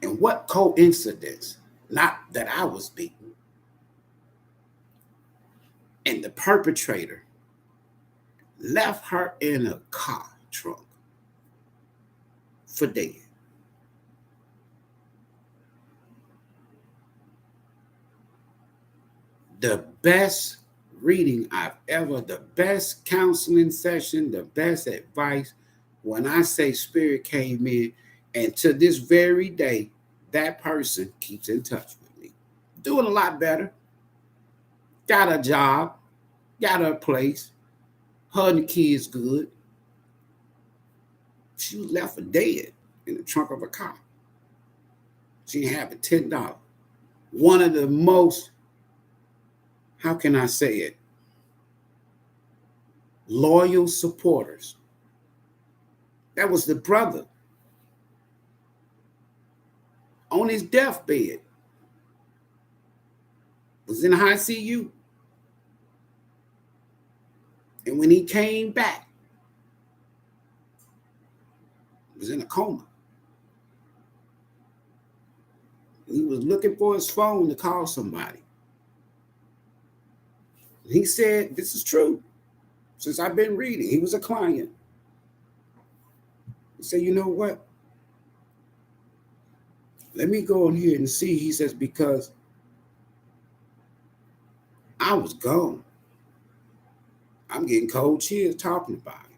And what coincidence, not that I was beaten. And the perpetrator left her in a car trunk for dead. The best reading the best counseling session, the best advice, when I say Spirit came in, and to this very day, that person keeps in touch with me. Doing a lot better. Got a job, got her a place, her and the kids good. She was left for dead in the trunk of a car. She didn't have $10. One of the most, how can I say it, loyal supporters. That was the brother on his deathbed. Was in ICU. And when he came back, was in a coma. He was looking for his phone to call somebody. He said, this is true. Since I've been reading, he was a client. He said, you know what? Let me go in here and see. He says, because I was gone. I'm getting cold chills talking about it.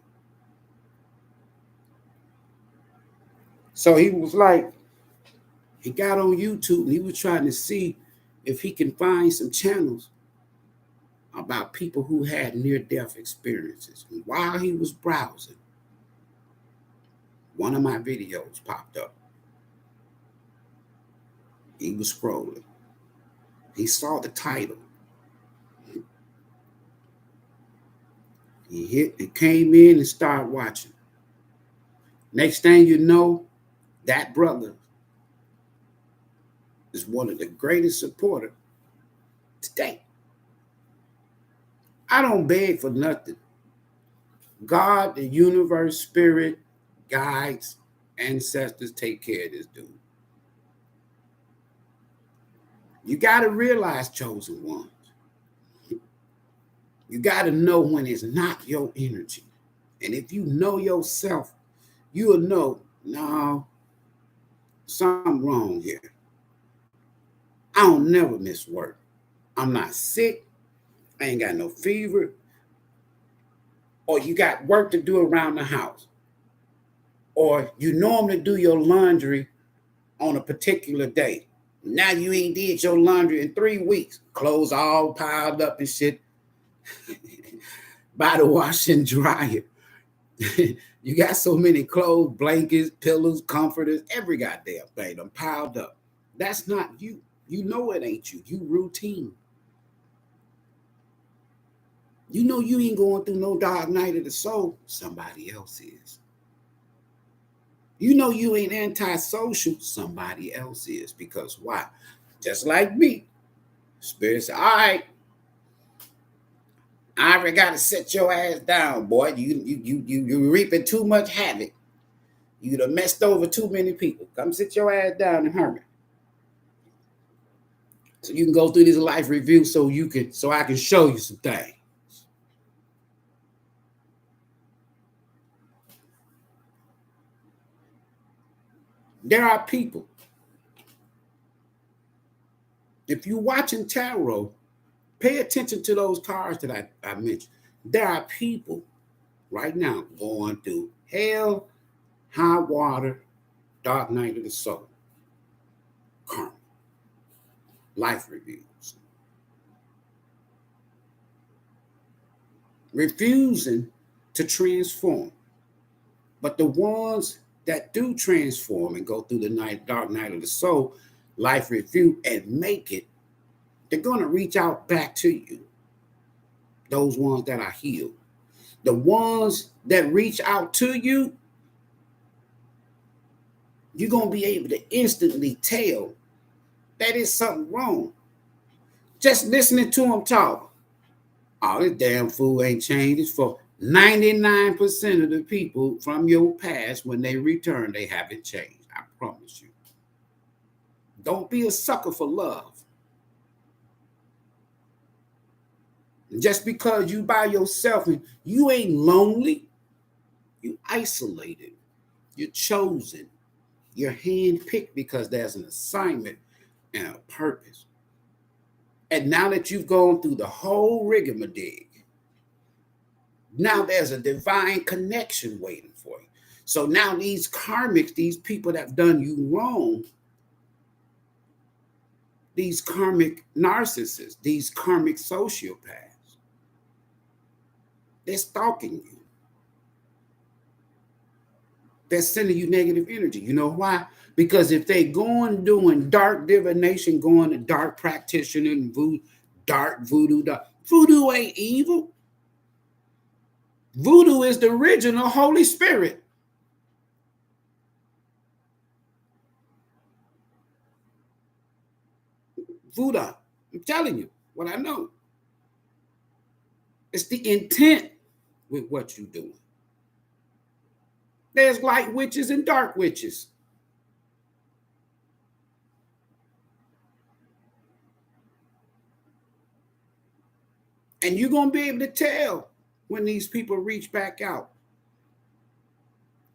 So he was like, he got on YouTube and he was trying to see if he can find some channels about people who had near-death experiences. And while he was browsing, one of my videos popped up. He was scrolling. He saw the title. He came in and started watching. Next thing you know, that brother is one of the greatest supporters today. I don't beg for nothing. God, the universe, spirit, guides, ancestors take care of this dude. You got to realize, chosen ones. You got to know when it's not your energy. And if you know yourself, you'll know no, something wrong here. I don't never miss work. I'm not sick. I ain't got no fever. Or you got work to do around the house. Or you normally do your laundry on a particular day. Now you ain't did your laundry in 3 weeks. Clothes all piled up and shit by the wash and dryer. You got so many clothes, blankets, pillows, comforters, every goddamn thing them piled up. That's not you. You know it ain't you. You routine. You know you ain't going through no dark night of the soul. Somebody else is. You know you ain't antisocial. Somebody else is. Because why? Just like me. Spirit said, all right, I already got to set your ass down, boy. You reaping too much havoc. You done messed over too many people. Come sit your ass down and hurry. So you can go through this life review so I can show you some things. There are people. If you're watching tarot, pay attention to those cards that I mentioned. There are people right now going through hell, high water, dark night of the soul, karma, life reviews, refusing to transform. But the ones that do transform and go through the dark night of the soul, life review, and make it, they're going to reach out back to you. Those ones that are healed. The ones that reach out to you, you're going to be able to instantly tell that is something wrong. Just listening to them talk. Oh, this damn fool ain't changed. It's for 99% of the people from your past, when they return, they haven't changed. I promise you. Don't be a sucker for love. Just because you by yourself and you ain't lonely, you isolated, you're chosen, you're handpicked because there's an assignment and a purpose. And now that you've gone through the whole rigmarole, now there's a divine connection waiting for you. So now these karmics, these people that have done you wrong, these karmic narcissists, these karmic sociopaths, they're stalking you. They're sending you negative energy. You know why? Because if they going doing dark divination, going to dark practitioner and dark voodoo, voodoo ain't evil. Voodoo is the original Holy Spirit. Voodoo. I'm telling you what I know. It's the intent with what you're doing. There's light witches and dark witches. And you're going to be able to tell when these people reach back out.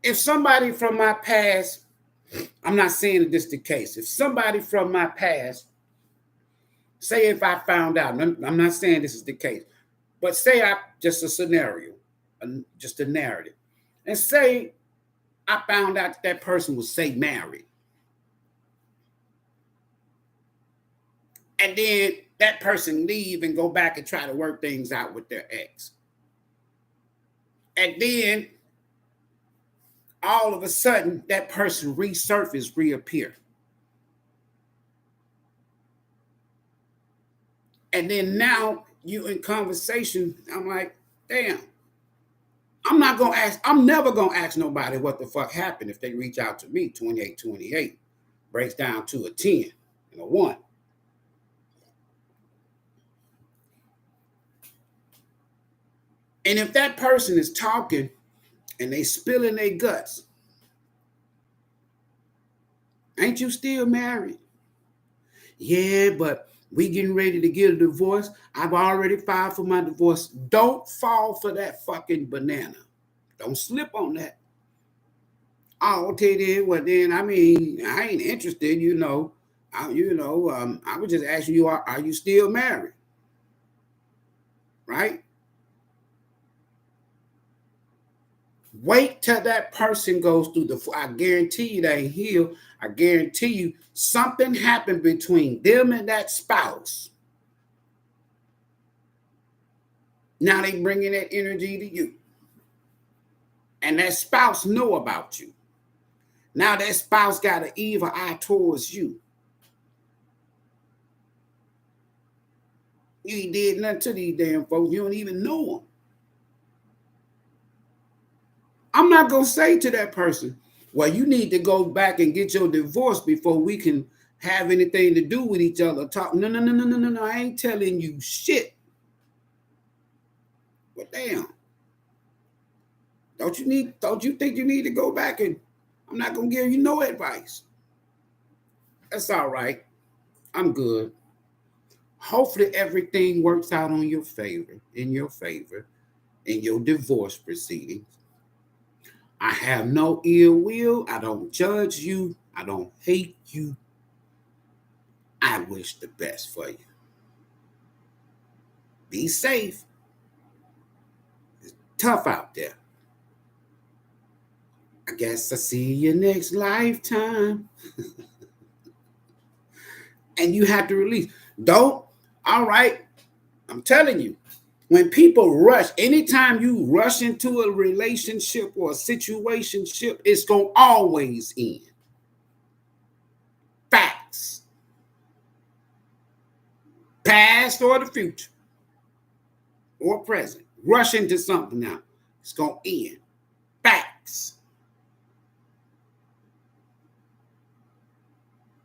If somebody from my past, I'm not saying that this is the case. If somebody from my past, say if I found out, I'm not saying this is the case, but say just a scenario, just a narrative. And say I found out that person was, say, married. And then that person leave and go back and try to work things out with their ex. And then all of a sudden that person reappear. And then now you in conversation, I'm like, damn, I'm never gonna ask nobody what the fuck happened if they reach out to me. 28 breaks down to a 10 and a 1. And if that person is talking and they spilling their guts, ain't you still married? Yeah, but we getting ready to get a divorce. I've already filed for my divorce. Don't fall for that fucking banana. Don't slip on that. Oh, okay then. Well then, I mean, I ain't interested. I was just asking you, are you still married? Right? Wait till that person goes through I guarantee you they heal. I guarantee you something happened between them and that spouse. Now they bringing that energy to you. And that spouse know about you. Now that spouse got an evil eye towards you. You ain't did nothing to these damn folks. You don't even know them. I'm not going to say to that person, well, you need to go back and get your divorce before we can have anything to do with each other. Talk. No, no, no, no, no, no, no. I ain't telling you shit. But damn. Don't you think you need to go back and I'm not going to give you no advice. That's all right. I'm good. Hopefully everything works out in your favor, in your divorce proceedings. I have no ill will. I don't judge you. I don't hate you. I wish the best for you. Be safe. It's tough out there. I guess I see you next lifetime. And you have to release. Don't. All right. I'm telling you. When people rush, anytime you rush into a relationship or a situationship, it's going to always end. Facts. Past or the future or present. Rush into something now. It's going to end. Facts.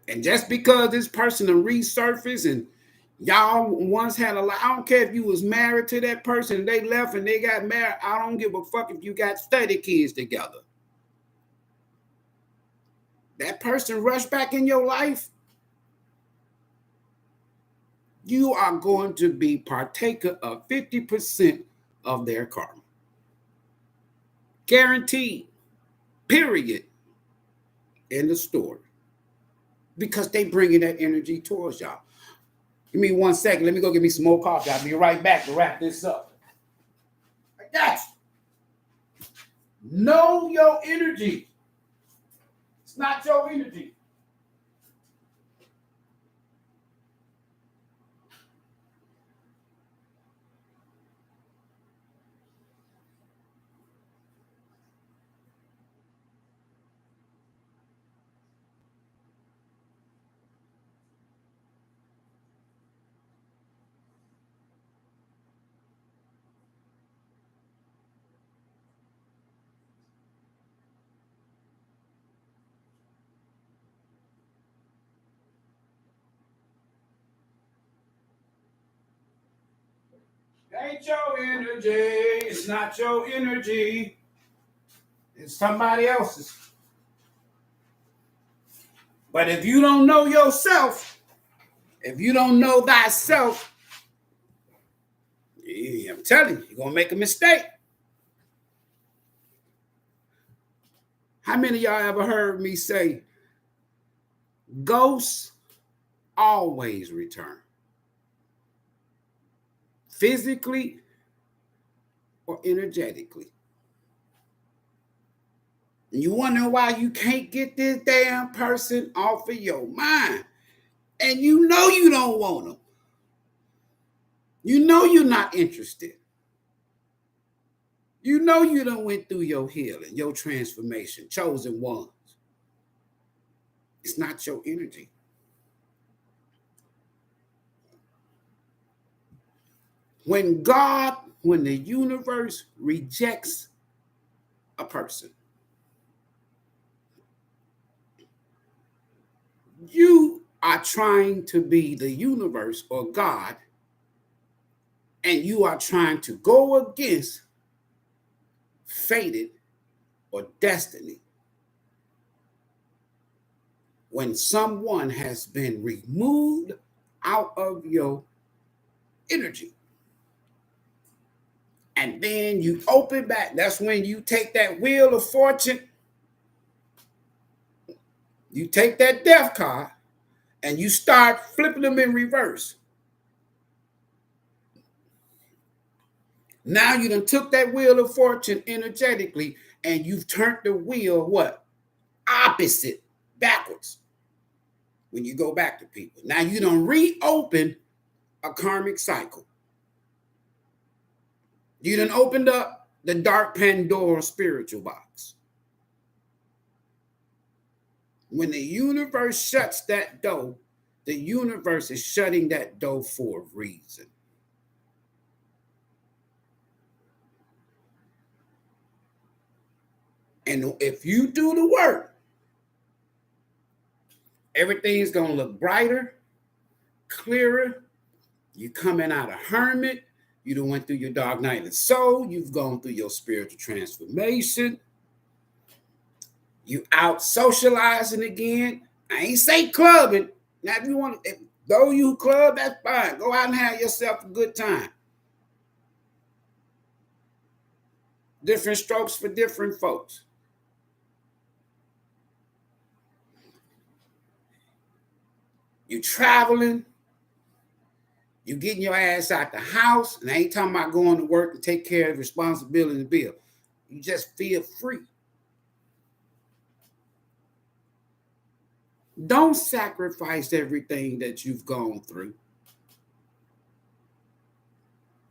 And just because this person will resurface and y'all once had a lot, I don't care if you was married to that person and they left and they got married. I don't give a fuck if you got 30 kids together. That person rushed back in your life. You are going to be partaker of 50% of their karma. Guaranteed. Period. In the story. Because they bringing that energy towards y'all. Give me 1 second. Let me go get me some more coffee. I'll be right back to wrap this up. I got you. Know your energy. It's not your energy. Ain't your energy. It's not your energy. It's somebody else's. But if you don't know yourself, if you don't know thyself, I'm telling you, you're going to make a mistake. How many of y'all ever heard me say, ghosts always return? Physically or energetically. And you wonder why you can't get this damn person off of your mind. And you know you don't want them. You know you're not interested. You know you done went through your healing, your transformation, chosen ones. It's not your energy. When the universe rejects a person, you are trying to be the universe or God, and you are trying to go against fated or destiny. When someone has been removed out of your energy, and then you open back, that's when you take that wheel of fortune You take that death card and you start flipping them in reverse. Now you done took that wheel of fortune energetically and you've turned the wheel what? Opposite, backwards. When you go back to people. Now you done reopen a karmic cycle. You done opened up the dark Pandora spiritual box. When the universe shuts that door, the universe is shutting that door for a reason. And if you do the work, everything's going to look brighter, clearer. You coming out of hermit. You done went through your dark night of the soul. You've gone through your spiritual transformation. You out socializing again. I ain't say clubbing. Now, if you want to, though you club, that's fine. Go out and have yourself a good time. Different strokes for different folks. You traveling. You getting your ass out the house. And I ain't talking about going to work and take care of responsibility and bill. You just feel free. Don't sacrifice everything that you've gone through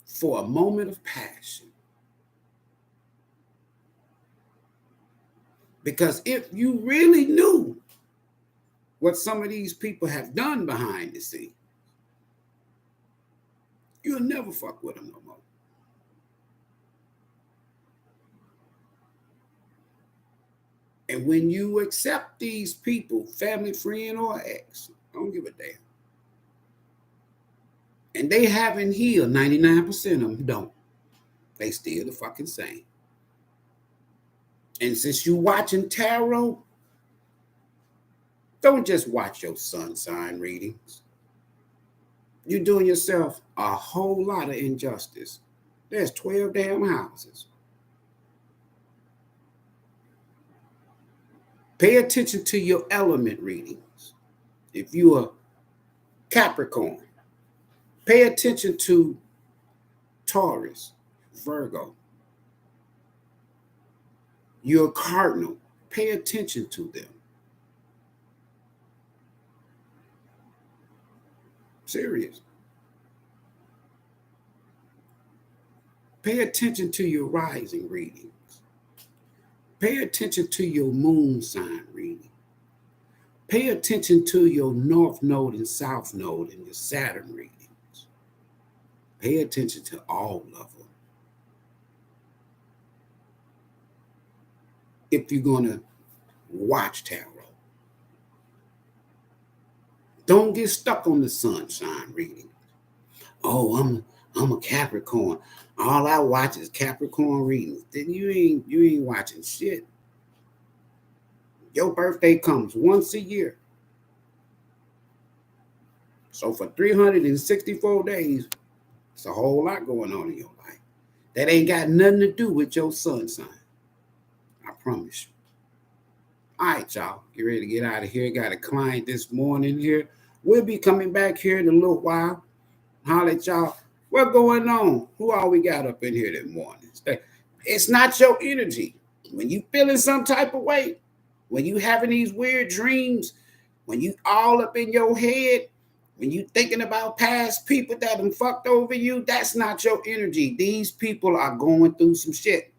for a moment of passion. Because if you really knew what some of these people have done behind the scenes, you'll never fuck with them no more. And when you accept these people, family, friend, or ex, don't give a damn. And they haven't healed, 99% of them don't. They still the fucking same. And since you watching tarot, don't just watch your sun sign readings. You're doing yourself a whole lot of injustice. There's 12 damn houses. Pay attention to your element readings. If you're a Capricorn, pay attention to Taurus, Virgo. You're a Cardinal. Pay attention to them. Serious. Pay attention to your rising readings. Pay attention to your moon sign reading. Pay attention to your North Node and South Node and your Saturn readings. Pay attention to all of them. If you're going to watch tarot, don't get stuck on the sunshine reading. Oh, I'm a Capricorn. All I watch is Capricorn readings. Then you ain't watching shit. Your birthday comes once a year. So for 364 days, it's a whole lot going on in your life. That ain't got nothing to do with your sun sign. I promise you. All right, y'all. Get ready to get out of here. Got a client this morning here. We'll be coming back here in a little while. Holler at y'all. What's going on? Who all we got up in here this morning? It's not your energy. When you feeling some type of way, when you having these weird dreams, when you all up in your head, when you thinking about past people that done fucked over you, that's not your energy. These people are going through some shit.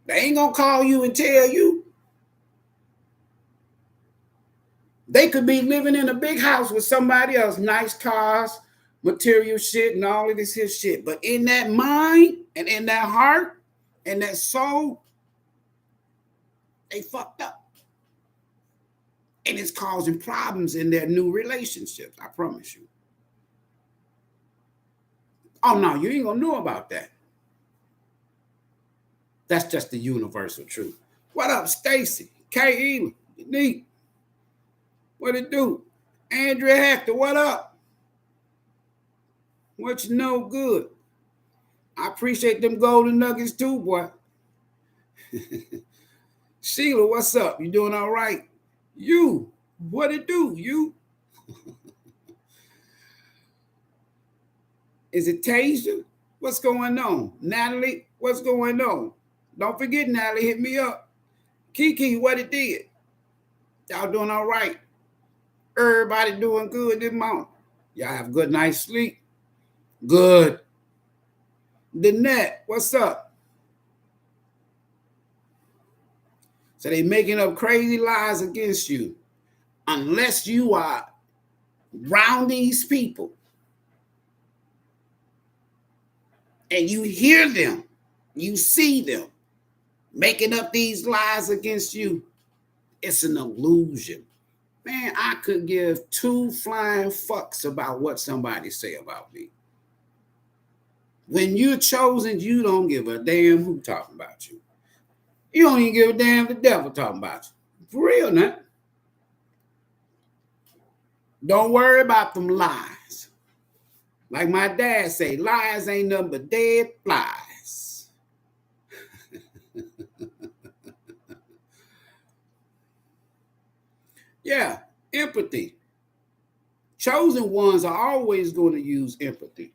They ain't gonna call you and tell you. They could be living in a big house with somebody else, nice cars, material shit, and all of this here shit. But in that mind and in that heart and that soul, they fucked up. And it's causing problems in their new relationships, I promise you. Oh, no, you ain't gonna know about that. That's just the universal truth. What up, Stacy? K. Elam, Neat. What it do? Andrea Hector, what up? What you know good? I appreciate them golden nuggets too, boy. Sheila, what's up? You doing all right? You, what it do? You, is it Tasia? What's going on? Natalie, what's going on? Don't forget, Natalie, hit me up. Kiki, what it did? Y'all doing all right? Everybody doing good this morning. Y'all have a good night's sleep. Good. Danette, what's up? So they making up crazy lies against you. Unless you are around these people and you hear them, you see them making up these lies against you, it's an illusion. Man, I could give two flying fucks about what somebody say about me. When you're chosen, you don't give a damn who talking about you. You don't even give a damn the devil talking about you. For real, now. Don't worry about them lies. Like my dad say, lies ain't nothing but dead flies. Yeah, empathy. Chosen ones are always going to use empathy.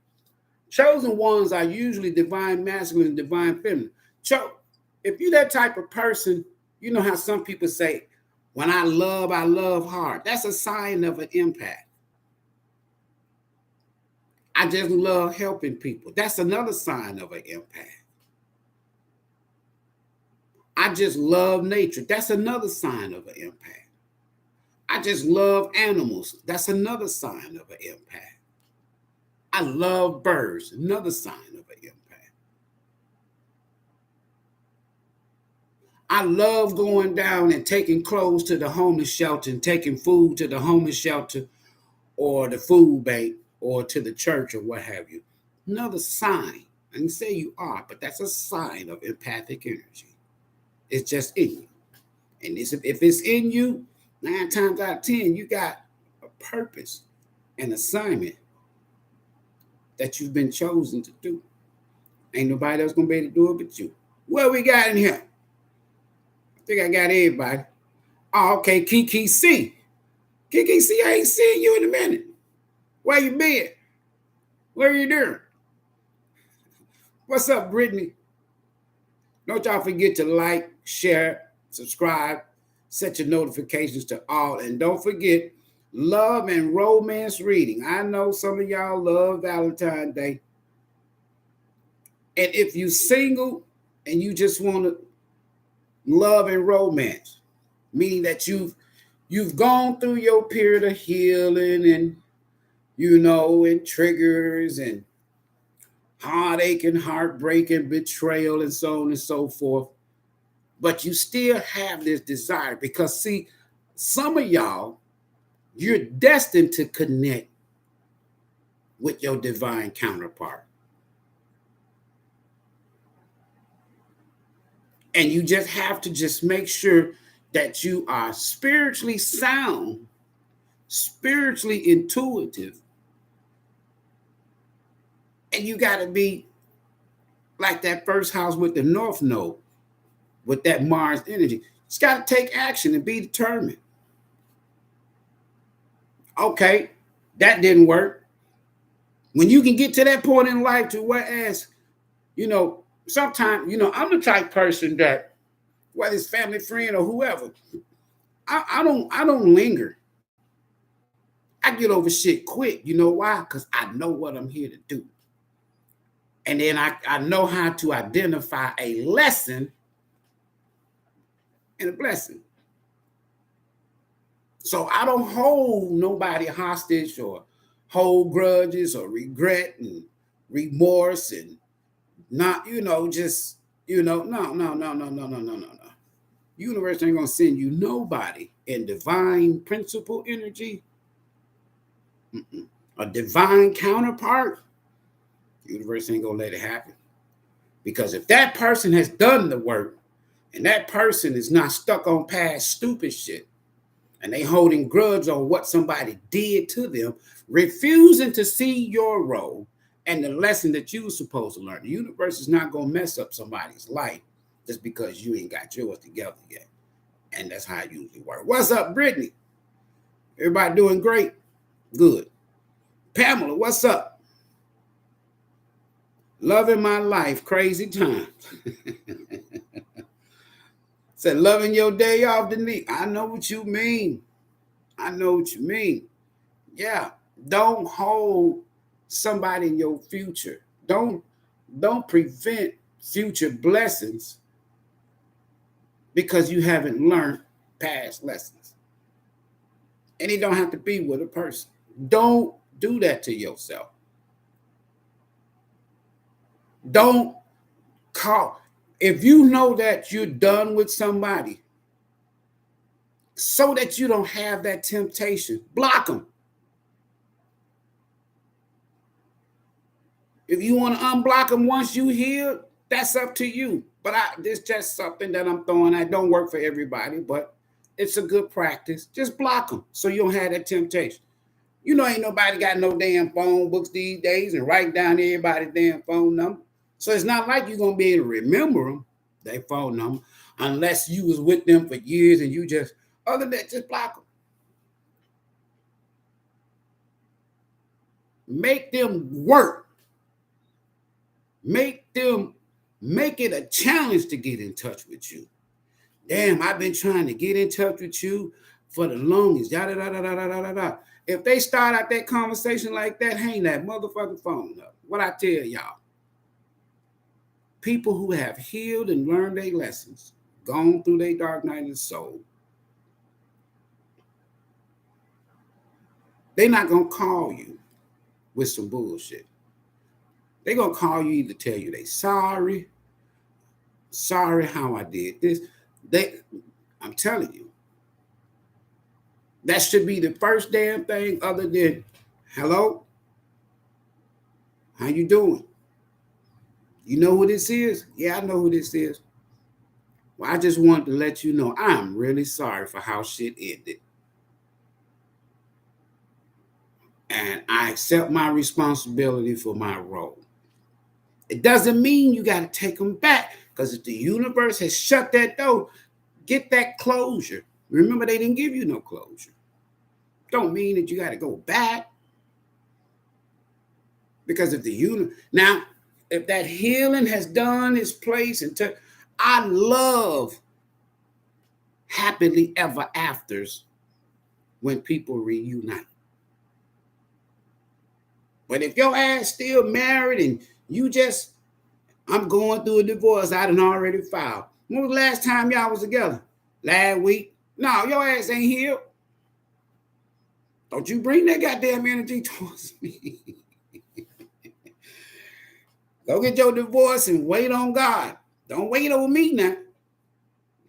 Chosen ones are usually divine masculine and divine feminine. If you're that type of person, you know how some people say, when I love hard. That's a sign of an empath. I just love helping people. That's another sign of an empath. I just love nature. That's another sign of an empath. I just love animals. That's another sign of an empath. I love birds. Another sign of an empath. I love going down and taking clothes to the homeless shelter and taking food to the homeless shelter or the food bank or to the church or what have you. Another sign. I didn't say you are, but that's a sign of empathic energy. It's just in you. And if it's in you, 9 times out of 10, you got a purpose, an assignment that you've been chosen to do. Ain't nobody else going to be able to do it but you. What we got in here? I think I got everybody. Oh, okay, Kiki C. Kiki C, I ain't seen you in a minute. Where you been? What are you doing? What's up, Brittany? Don't y'all forget to like, share, subscribe, set your notifications to all, and don't forget love and romance reading. I know some of y'all love Valentine's Day. And if you single and you just want to love and romance, meaning that you've gone through your period of healing and and triggers and heartache and heartbreak and betrayal and so on and so forth, but you still have this desire because see, some of y'all, you're destined to connect with your divine counterpart. And you just have to just make sure that you are spiritually sound, spiritually intuitive, and you got to be like that first house with the North Node, with that Mars energy. It's got to take action and be determined. Okay, that didn't work. When you can get to that point in life to whereas, sometimes, I'm the type person that, whether it's family, friend, or whoever, I don't linger. I get over shit quick. You know why? Because I know what I'm here to do. And then I know how to identify a lesson and a blessing. So I don't hold nobody hostage or hold grudges or regret and remorse and not, just, no. Universe ain't gonna send you nobody in divine principle energy, a divine counterpart. Universe ain't gonna let it happen. Because if that person has done the work and that person is not stuck on past stupid shit and they holding grudge on what somebody did to them, refusing to see your role and the lesson that you were supposed to learn, the universe is not gonna mess up somebody's life just because you ain't got yours together yet. And that's how it usually works. What's up, Brittany? Everybody doing great? Good. Pamela, what's up? Loving my life, crazy times. Said, loving your day off, Denise. I know what you mean. I know what you mean. Yeah. Don't hold somebody in your future. Don't prevent future blessings because you haven't learned past lessons. And it don't have to be with a person. Don't do that to yourself. Don't call. If you know that you're done with somebody, so that you don't have that temptation, block them. If you want to unblock them once you heal, that's up to you. But this is just something that I'm throwing. I don't work for everybody, but it's a good practice. Just block them so you don't have that temptation. You know, ain't nobody got no damn phone books these days and write down everybody's damn phone number. So it's not like you're going to be able to remember them, their phone number, unless you was with them for years and you just, other than that, just block them. Make them work. Make it a challenge to get in touch with you. Damn, I've been trying to get in touch with you for the longest. Yada, da, da, da, da, da, da. If they start out that conversation like that, hang that motherfucking phone up. What I tell y'all, people who have healed and learned their lessons, gone through their dark night of the soul, they're not going to call you with some bullshit. They're going to call you either tell you they sorry how I did this. I'm telling you, that should be the first damn thing other than, hello, how you doing? You know who this is? Yeah, I know who this is. Well, I just wanted to let you know I'm really sorry for how shit ended. And I accept my responsibility for my role. It doesn't mean you got to take them back, because if the universe has shut that door, get that closure. Remember, they didn't give you no closure. Don't mean that you got to go back. Because if if that healing has done its place, I love happily ever afters when people reunite. But if your ass still married and you just, I'm going through a divorce, I done already filed. When was the last time y'all was together? Last week? No, your ass ain't healed. Don't you bring that goddamn energy towards me. Go get your divorce and wait on God. Don't wait on me now.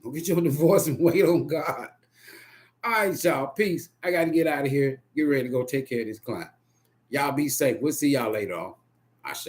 Go get your divorce and wait on God. All right, y'all. Peace. I got to get out of here. Get ready to go take care of this client. Y'all be safe. We'll see y'all later on. Ashe.